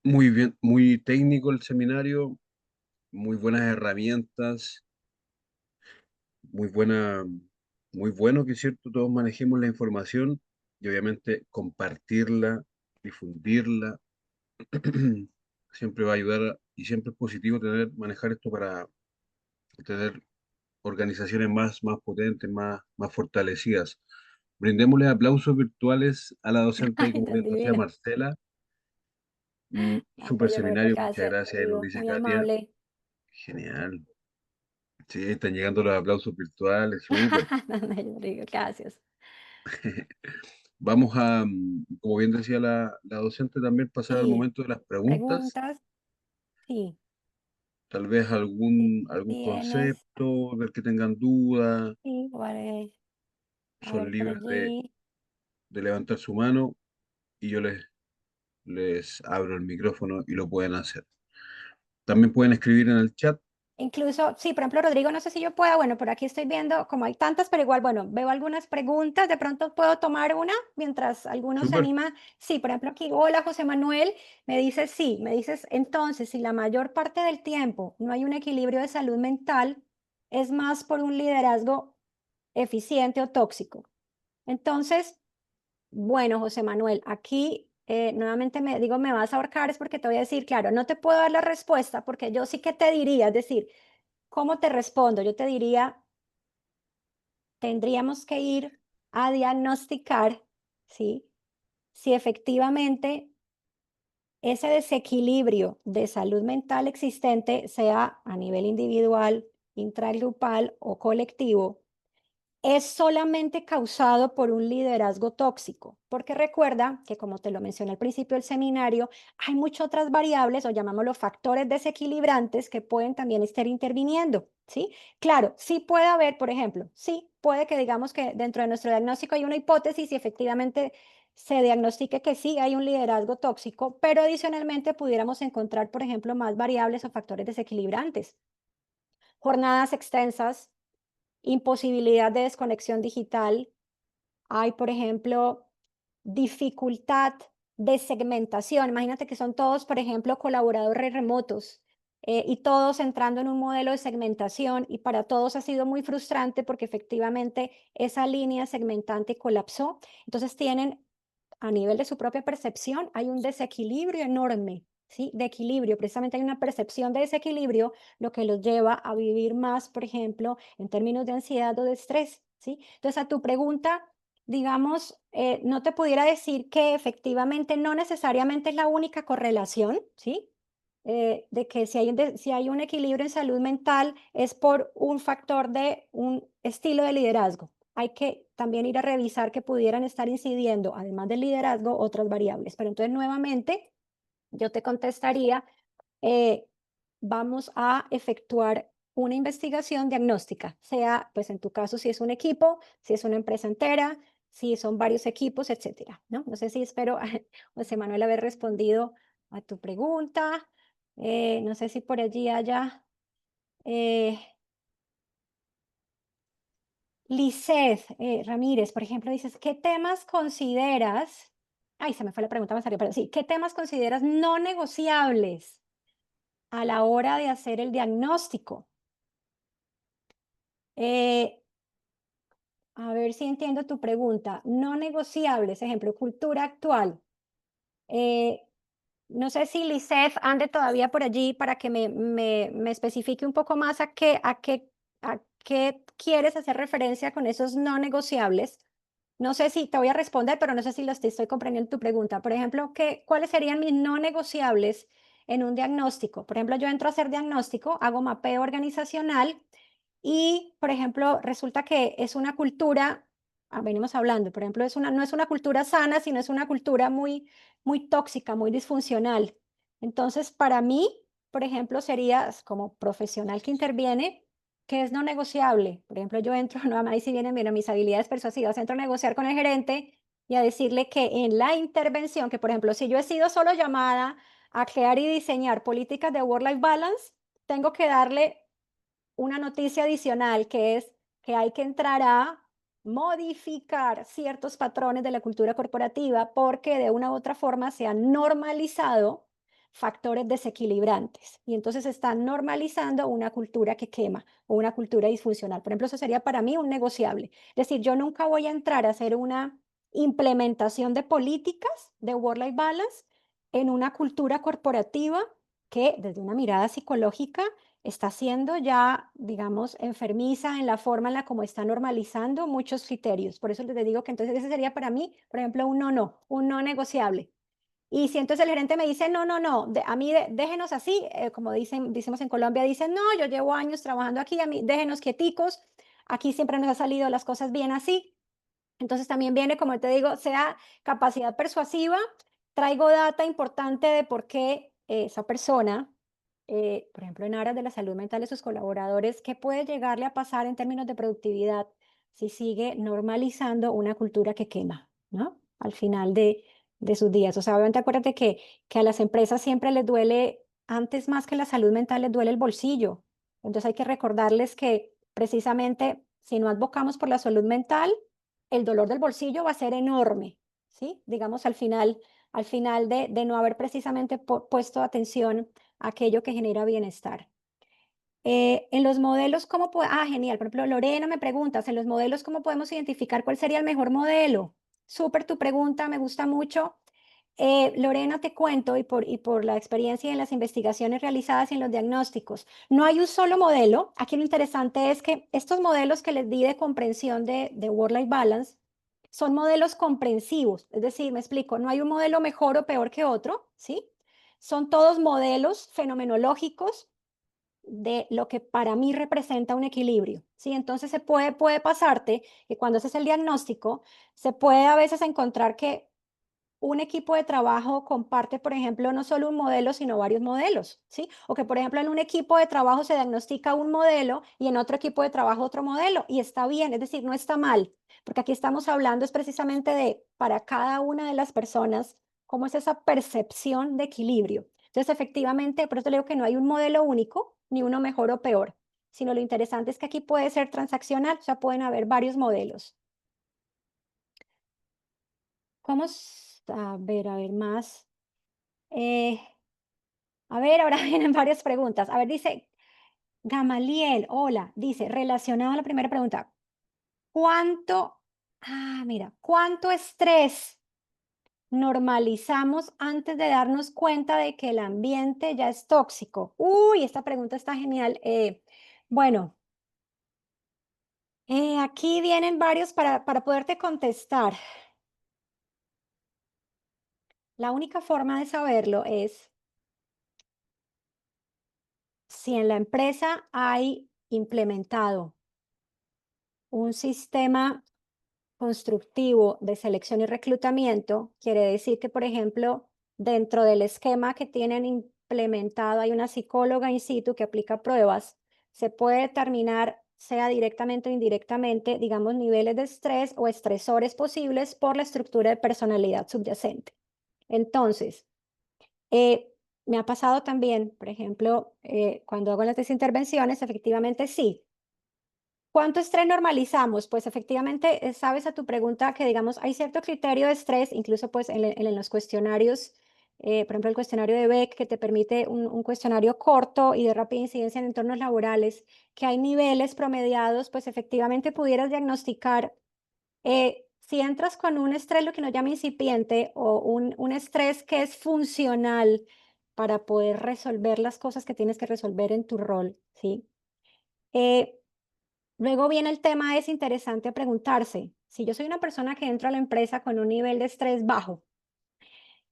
Muy bien, muy técnico el seminario, muy buenas herramientas, muy buena, muy bueno que cierto, todos manejemos la información y obviamente compartirla, difundirla, siempre va a ayudar y siempre es positivo manejar esto para tener organizaciones más potentes, más fortalecidas. Brindémosle aplausos virtuales a la docente Ay, y como tan bien decía divino. Marcela, super Oye, Roberto, seminario, muchas gracias, gracias, ahí nos Rodrigo, dice muy Katia. amable. Genial. Sí, están llegando los aplausos virtuales, súper. No, no, Rodrigo, gracias. Vamos a, como bien decía la docente, también pasar al Sí, momento de las preguntas, preguntas, sí. tal vez Si algún tienes, concepto del que tengan duda, sí, vale, a son ver por libres allí. de levantar su mano y yo les abro el micrófono y lo pueden hacer. También pueden escribir en el chat. Incluso, sí, por ejemplo, Rodrigo, no sé si yo pueda, bueno, por aquí estoy viendo, como hay tantas, pero igual, bueno, veo algunas preguntas, de pronto puedo tomar una mientras alguno se Súper. anima. Sí, por ejemplo, aquí, hola, José Manuel, me dices, sí, me dices, entonces, si la mayor parte del tiempo no hay un equilibrio de salud mental, es más por un liderazgo eficiente o tóxico. Entonces, bueno, José Manuel, aquí nuevamente me digo, me vas a ahorcar, es porque te voy a decir, claro, no te puedo dar la respuesta porque yo sí que te diría, es decir, ¿cómo te respondo? Yo te diría, tendríamos que ir a diagnosticar, ¿sí? Si efectivamente ese desequilibrio de salud mental existente, sea a nivel individual, intragrupal o colectivo, es solamente causado por un liderazgo tóxico, porque recuerda que, como te lo mencioné al principio del seminario, hay muchas otras variables o llamámoslo factores desequilibrantes que pueden también estar interviniendo, ¿sí? Claro, sí puede haber, por ejemplo, sí puede que digamos que dentro de nuestro diagnóstico hay una hipótesis y efectivamente se diagnostique que sí hay un liderazgo tóxico, pero adicionalmente pudiéramos encontrar, por ejemplo, más variables o factores desequilibrantes. Jornadas extensas, imposibilidad de desconexión digital. Hay, por ejemplo, dificultad de segmentación. Imagínate que son todos, por ejemplo, colaboradores remotos y todos entrando en un modelo de segmentación y para todos ha sido muy frustrante porque efectivamente esa línea segmentante colapsó. Entonces tienen a nivel de su propia percepción, hay un desequilibrio enorme, ¿sí? De equilibrio, precisamente hay una percepción de desequilibrio, lo que los lleva a vivir más, por ejemplo, en términos de ansiedad o de estrés, ¿sí? Entonces, a tu pregunta, digamos, no te pudiera decir que efectivamente no necesariamente es la única correlación, ¿sí? De que si hay un equilibrio en salud mental es por un factor de un estilo de liderazgo. Hay que también ir a revisar que pudieran estar incidiendo, además del liderazgo, otras variables. Pero entonces, nuevamente, yo te contestaría, eh, vamos a efectuar una investigación diagnóstica, sea, pues en tu caso, si es un equipo, si es una empresa entera, si son varios equipos, etcétera, ¿no? No sé si espero, José Manuel, haber respondido a tu pregunta. No sé si por allí haya eh, Lisset Ramírez, por ejemplo, dices, ¿qué temas consideras? Ay, se me fue la pregunta, me salió, pero sí, ¿qué temas consideras no negociables a la hora de hacer el diagnóstico. Eh, a ver si entiendo tu pregunta. No negociables, ejemplo, cultura actual. Eh, no sé si Lisette ande todavía por allí para que me especifique un poco más a qué quieres hacer referencia con esos no negociables. No sé si te voy a responder, pero no sé si te estoy comprendiendo tu pregunta. Por ejemplo, ¿cuáles serían mis no negociables en un diagnóstico? Por ejemplo, yo entro a hacer diagnóstico, hago mapeo organizacional y, por ejemplo, resulta que es una cultura, venimos hablando, por ejemplo, no es una cultura sana, sino es una cultura muy tóxica, muy disfuncional. Entonces, para mí, por ejemplo, sería como profesional que interviene, que es no negociable. Por ejemplo, yo entro, no, ahí sí vienen bien mis habilidades persuasivas, entro a negociar con el gerente y a decirle que en la intervención, que por ejemplo, si yo he sido solo llamada a crear y diseñar políticas de work-life balance, tengo que darle una noticia adicional que es que hay que entrar a modificar ciertos patrones de la cultura corporativa porque de una u otra forma se han normalizado factores desequilibrantes y entonces están normalizando una cultura que quema o una cultura disfuncional. Por ejemplo, eso sería para mí un negociable. Es decir, yo nunca voy a entrar a hacer una implementación de políticas de work-life balance en una cultura corporativa que desde una mirada psicológica está siendo ya, digamos, enfermiza en la forma en la como está normalizando muchos criterios. Por eso les digo que entonces ese sería para mí, por ejemplo, un no negociable. Y si entonces el gerente me dice, no, no, no, a mí déjenos así, como decimos en Colombia, dicen, no, yo llevo años trabajando aquí, a mí déjenos quieticos, aquí siempre nos ha salido las cosas bien así. Entonces también viene, como te digo, sea capacidad persuasiva, traigo data importante de por qué esa persona, por ejemplo, en aras de la salud mental de sus colaboradores, qué puede llegarle a pasar en términos de productividad si sigue normalizando una cultura que quema, ¿no? Al final de sus días. O sea, obviamente acuérdate que a las empresas siempre les duele, antes más que la salud mental, les duele el bolsillo. Entonces hay que recordarles que precisamente si no advocamos por la salud mental, el dolor del bolsillo va a ser enorme, ¿sí? Digamos, al final de no haber precisamente puesto atención a aquello que genera bienestar. En los modelos, genial. Por ejemplo, Lorena me preguntas, en los modelos, ¿cómo podemos identificar cuál sería el mejor modelo? Súper tu pregunta, me gusta mucho. Lorena, te cuento, y por la experiencia y en las investigaciones realizadas y en los diagnósticos, no hay un solo modelo. Aquí lo interesante es que estos modelos que les di de comprensión de work-life balance son modelos comprensivos. Es decir, me explico, no hay un modelo mejor o peor que otro, ¿sí? Son todos modelos fenomenológicos de lo que para mí representa un equilibrio, ¿sí? Entonces puede pasarte que cuando haces el diagnóstico, se puede a veces encontrar que un equipo de trabajo comparte, por ejemplo, no solo un modelo, sino varios modelos, ¿sí? O que, por ejemplo, en un equipo de trabajo se diagnostica un modelo y en otro equipo de trabajo otro modelo, y está bien, es decir, no está mal, porque aquí estamos hablando es precisamente de, para cada una de las personas, cómo es esa percepción de equilibrio. Entonces, efectivamente, por eso le digo que no hay un modelo único, ni uno mejor o peor, sino lo interesante es que aquí puede ser transaccional, o sea, pueden haber varios modelos. A ver más. Eh, a ver, ahora vienen varias preguntas. A ver, dice Gamaliel, hola, dice, relacionado a la primera pregunta, ¿cuánto, mira, cuánto estrés normalizamos antes de darnos cuenta de que el ambiente ya es tóxico? Uy, esta pregunta está genial. Bueno, aquí vienen varios para poderte contestar. La única forma de saberlo es si en la empresa hay implementado un sistema constructivo de selección y reclutamiento, quiere decir que, por ejemplo, dentro del esquema que tienen implementado hay una psicóloga in situ que aplica pruebas, se puede determinar, sea directamente o indirectamente, digamos, niveles de estrés o estresores posibles por la estructura de personalidad subyacente. Entonces, eh, me ha pasado también, por ejemplo, cuando hago las desintervenciones, efectivamente sí. ¿Cuánto estrés normalizamos? Pues efectivamente, sabes a tu pregunta que digamos, hay cierto criterio de estrés, incluso pues en los cuestionarios por ejemplo, el cuestionario de Beck, que te permite un cuestionario corto y de rápida incidencia en entornos laborales, que hay niveles promediados, pues efectivamente pudieras diagnosticar si entras con un estrés, lo que nos llama incipiente, o un estrés que es funcional para poder resolver las cosas que tienes que resolver en tu rol, ¿sí? Eh, Luego viene el tema, es interesante preguntarse, si yo soy una persona que entra a la empresa con un nivel de estrés bajo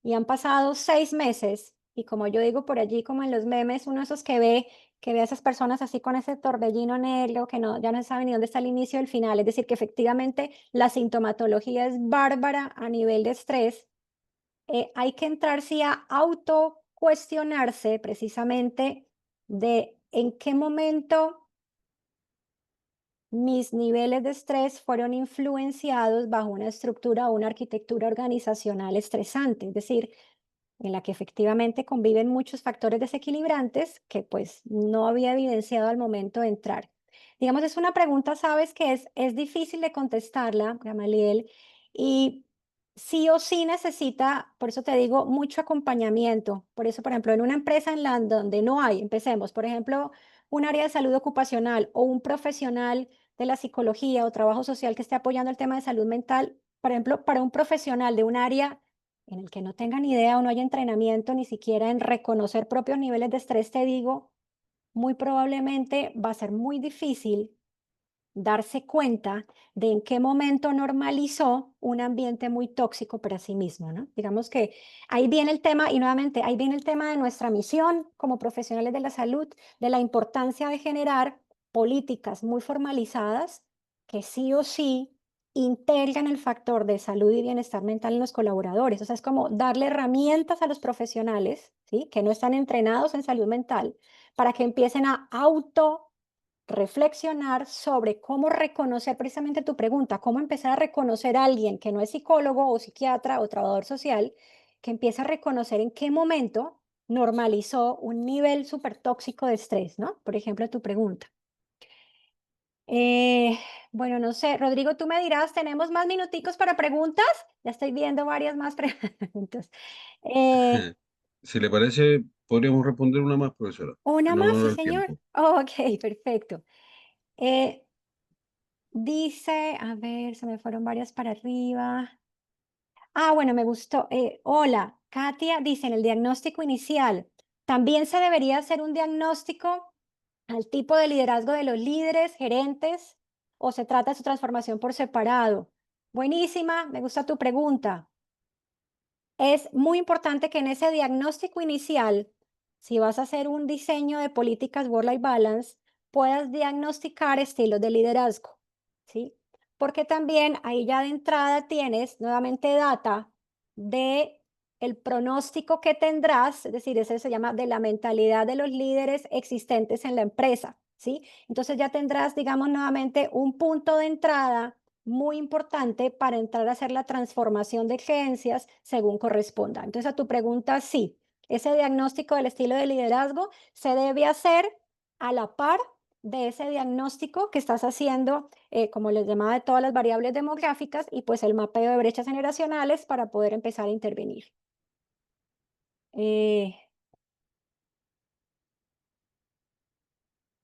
y han pasado 6 meses, y como yo digo por allí, como en los memes, uno de esos que ve a esas personas así con ese torbellino negro, que no, ya no sabe ni dónde está el inicio y el final, es decir, que efectivamente la sintomatología es bárbara a nivel de estrés, hay que entrar sí a autocuestionarse precisamente de en qué momento mis niveles de estrés fueron influenciados bajo una estructura o una arquitectura organizacional estresante, es decir, en la que efectivamente conviven muchos factores desequilibrantes que pues no había evidenciado al momento de entrar. Digamos, es una pregunta, sabes, que es difícil de contestarla, Gamaliel, y sí o sí necesita, por eso te digo, mucho acompañamiento. Por eso, por ejemplo, en una empresa en la donde no hay, empecemos, por ejemplo, un área de salud ocupacional o un profesional de la psicología o trabajo social que esté apoyando el tema de salud mental, por ejemplo, para un profesional de un área en el que no tenga ni idea o no haya entrenamiento ni siquiera en reconocer propios niveles de estrés, te digo, muy probablemente va a ser muy difícil darse cuenta de en qué momento normalizó un ambiente muy tóxico para sí mismo, ¿no? Digamos que ahí viene el tema, y nuevamente, ahí viene el tema de nuestra misión como profesionales de la salud, de la importancia de generar políticas muy formalizadas que sí o sí integran el factor de salud y bienestar mental en los colaboradores. O sea, es como darle herramientas a los profesionales, ¿sí? Que no están entrenados en salud mental para que empiecen a reflexionar sobre cómo reconocer precisamente tu pregunta, cómo empezar a reconocer a alguien que no es psicólogo o psiquiatra o trabajador social, que empieza a reconocer en qué momento normalizó un nivel súper tóxico de estrés, ¿no? Por ejemplo, tu pregunta. Eh, bueno, no sé, Rodrigo, tú me dirás, ¿tenemos más minuticos para preguntas? Ya estoy viendo varias más preguntas. Eh, Si le parece, podríamos responder una más, profesora, si una no más, nos sí, da el señor. tiempo. Ok, perfecto. Eh, Dice, a ver, se me fueron varias para arriba. Bueno, me gustó. Hola, Katia dice en el diagnóstico inicial, ¿también se debería hacer un diagnóstico al tipo de liderazgo de los líderes, gerentes, o se trata de su transformación por separado? Buenísima, me gusta tu pregunta. Es muy importante que en ese diagnóstico inicial, si vas a hacer un diseño de políticas work-life balance, puedas diagnosticar estilos de liderazgo, ¿sí? Porque también ahí ya de entrada tienes nuevamente data de el pronóstico que tendrás, es decir, ese se llama de la mentalidad de los líderes existentes en la empresa, ¿sí? Entonces ya tendrás, digamos, nuevamente un punto de entrada muy importante para entrar a hacer la transformación de creencias según corresponda. Entonces, a tu pregunta, sí, ese diagnóstico del estilo de liderazgo se debe hacer a la par de ese diagnóstico que estás haciendo, como les llamaba, de todas las variables demográficas y pues el mapeo de brechas generacionales para poder empezar a intervenir. Eh,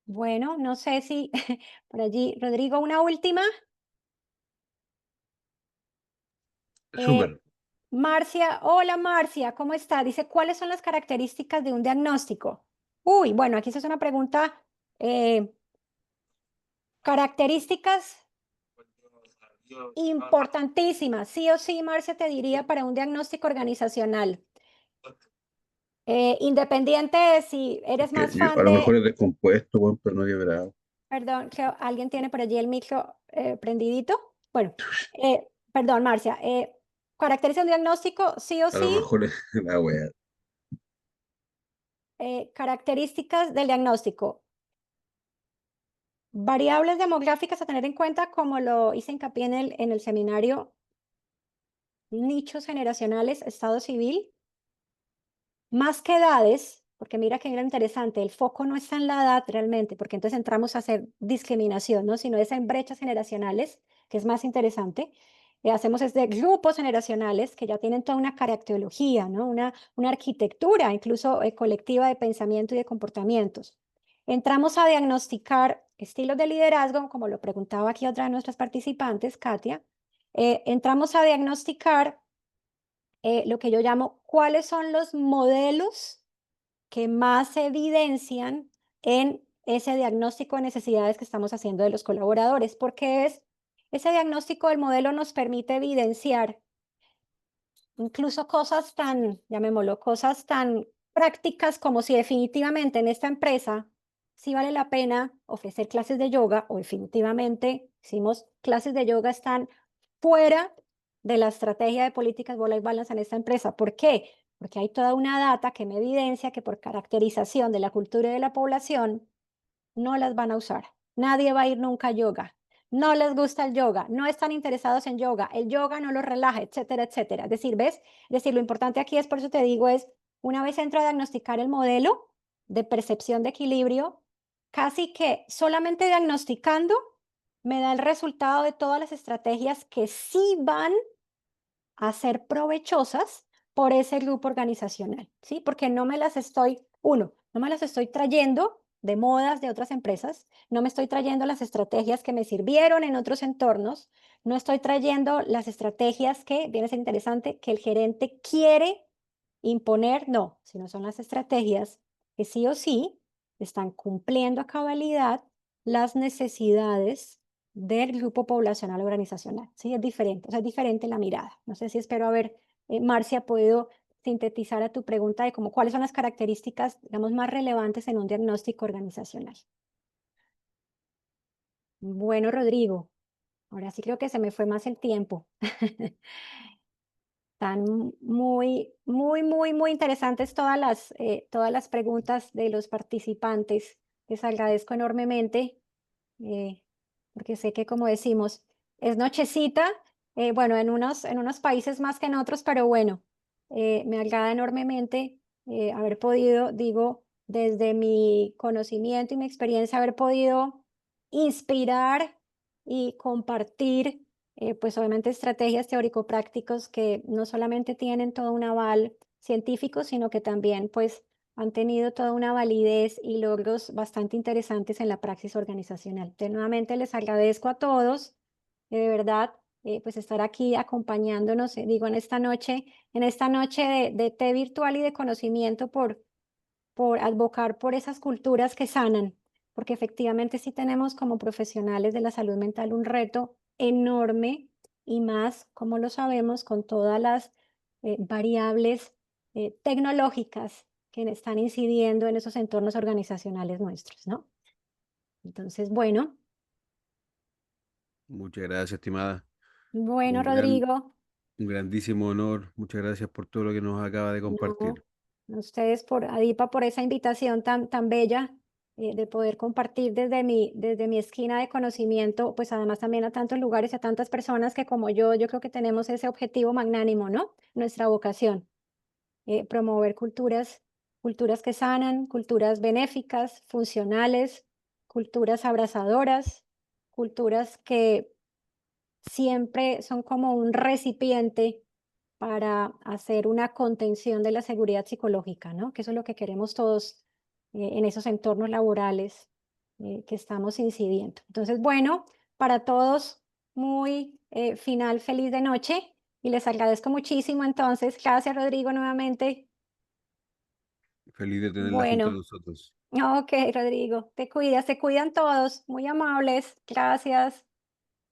bueno, no sé si por allí, Rodrigo, una última. Súper. Eh, Marcia, hola Marcia, ¿cómo está? Dice, ¿cuáles son las características de un diagnóstico? Uy, bueno, aquí se hace una pregunta. eh, Características importantísimas, sí o sí, Marcia, te diría para un diagnóstico organizacional. Independiente de si Es eres que más fan a lo de, mejor es descompuesto, weón, pero no quebrado. perdón, que alguien tiene por allí el micro prendidito. Bueno, perdón, Marcia, caracteriza un diagnóstico, sí o A lo sí. mejor es la wea. Características del diagnóstico. Variables demográficas a tener en cuenta, como lo hice hincapié en el seminario, nichos generacionales, estado civil, más que edades, porque mira que era interesante, el foco no está en la edad realmente, porque entonces entramos a hacer discriminación, ¿no? Sino es en brechas generacionales, que es más interesante. hacemos es de grupos generacionales que ya tienen toda una caracterología, ¿no? Una arquitectura, incluso colectiva de pensamiento y de comportamientos. Entramos a diagnosticar estilos de liderazgo, como lo preguntaba aquí otra de nuestras participantes, Katia. Entramos a diagnosticar lo que yo llamo cuáles son los modelos que más se evidencian en ese diagnóstico de necesidades que estamos haciendo de los colaboradores, porque ese diagnóstico del modelo nos permite evidenciar incluso cosas tan, llamémoslo, cosas tan prácticas como si definitivamente en esta empresa sí vale la pena ofrecer clases de yoga o definitivamente hicimos clases de yoga están fuera de la estrategia de políticas Work-Life Balance en esta empresa. ¿Por qué? Porque hay toda una data que me evidencia que por caracterización de la cultura y de la población no las van a usar. Nadie va a ir nunca a yoga. No les gusta el yoga, no están interesados en yoga, el yoga no los relaja, etcétera, etcétera. Es decir, ¿ves? Es decir, lo importante aquí es, por eso te digo, es una vez entro a diagnosticar el modelo de percepción de equilibrio, casi que solamente diagnosticando me da el resultado de todas las estrategias que sí van a ser provechosas por ese grupo organizacional, ¿sí? Porque no me las estoy, uno, no me las estoy trayendo de modas de otras empresas, no me estoy trayendo las estrategias que me sirvieron en otros entornos, no estoy trayendo las estrategias que, viene a ser interesante, que el gerente quiere imponer, no, sino son las estrategias que sí o sí están cumpliendo a cabalidad las necesidades del grupo poblacional organizacional, ¿sí? Es diferente, o sea, es diferente la mirada. No sé si espero haber, Marcia, podido sintetizar a tu pregunta de cómo cuáles son las características, digamos, más relevantes en un diagnóstico organizacional. Bueno, Rodrigo, ahora sí creo que se me fue más el tiempo. Están muy, muy, muy, muy interesantes todas las preguntas de los participantes. Les agradezco enormemente. eh, Porque sé que, como decimos, es nochecita, bueno, en unos países más que en otros, pero bueno, me agrada enormemente haber podido, digo, desde mi conocimiento y mi experiencia, haber podido inspirar y compartir, pues obviamente estrategias teórico-prácticos que no solamente tienen todo un aval científico, sino que también, pues, han tenido toda una validez y logros bastante interesantes en la praxis organizacional. Entonces, nuevamente les agradezco a todos, de verdad, pues estar aquí acompañándonos, digo, en esta noche de té virtual y de conocimiento por advocar por esas culturas que sanan, porque efectivamente sí tenemos como profesionales de la salud mental un reto enorme y más, como lo sabemos, con todas las variables tecnológicas que están incidiendo en esos entornos organizacionales nuestros, ¿no? Entonces, bueno, Muchas gracias, estimada. bueno, Un gran, Rodrigo, un grandísimo honor. Muchas gracias por todo lo que nos acaba de no, compartir. a ustedes por Adipa por esa invitación tan bella de poder compartir desde mi esquina de conocimiento, pues además también a tantos lugares y a tantas personas que como yo creo que tenemos ese objetivo magnánimo, ¿no? Nuestra vocación, promover culturas que sanan, culturas benéficas, funcionales, culturas abrazadoras, culturas que siempre son como un recipiente para hacer una contención de la seguridad psicológica, ¿no? Que eso es lo que queremos todos en esos entornos laborales que estamos incidiendo. Entonces, bueno, para todos, muy final feliz de noche y les agradezco muchísimo. Entonces, gracias Rodrigo nuevamente. Feliz de tenerla junto a Bueno, nosotros. ok, Rodrigo, te cuidas, se cuidan todos, muy amables. Gracias.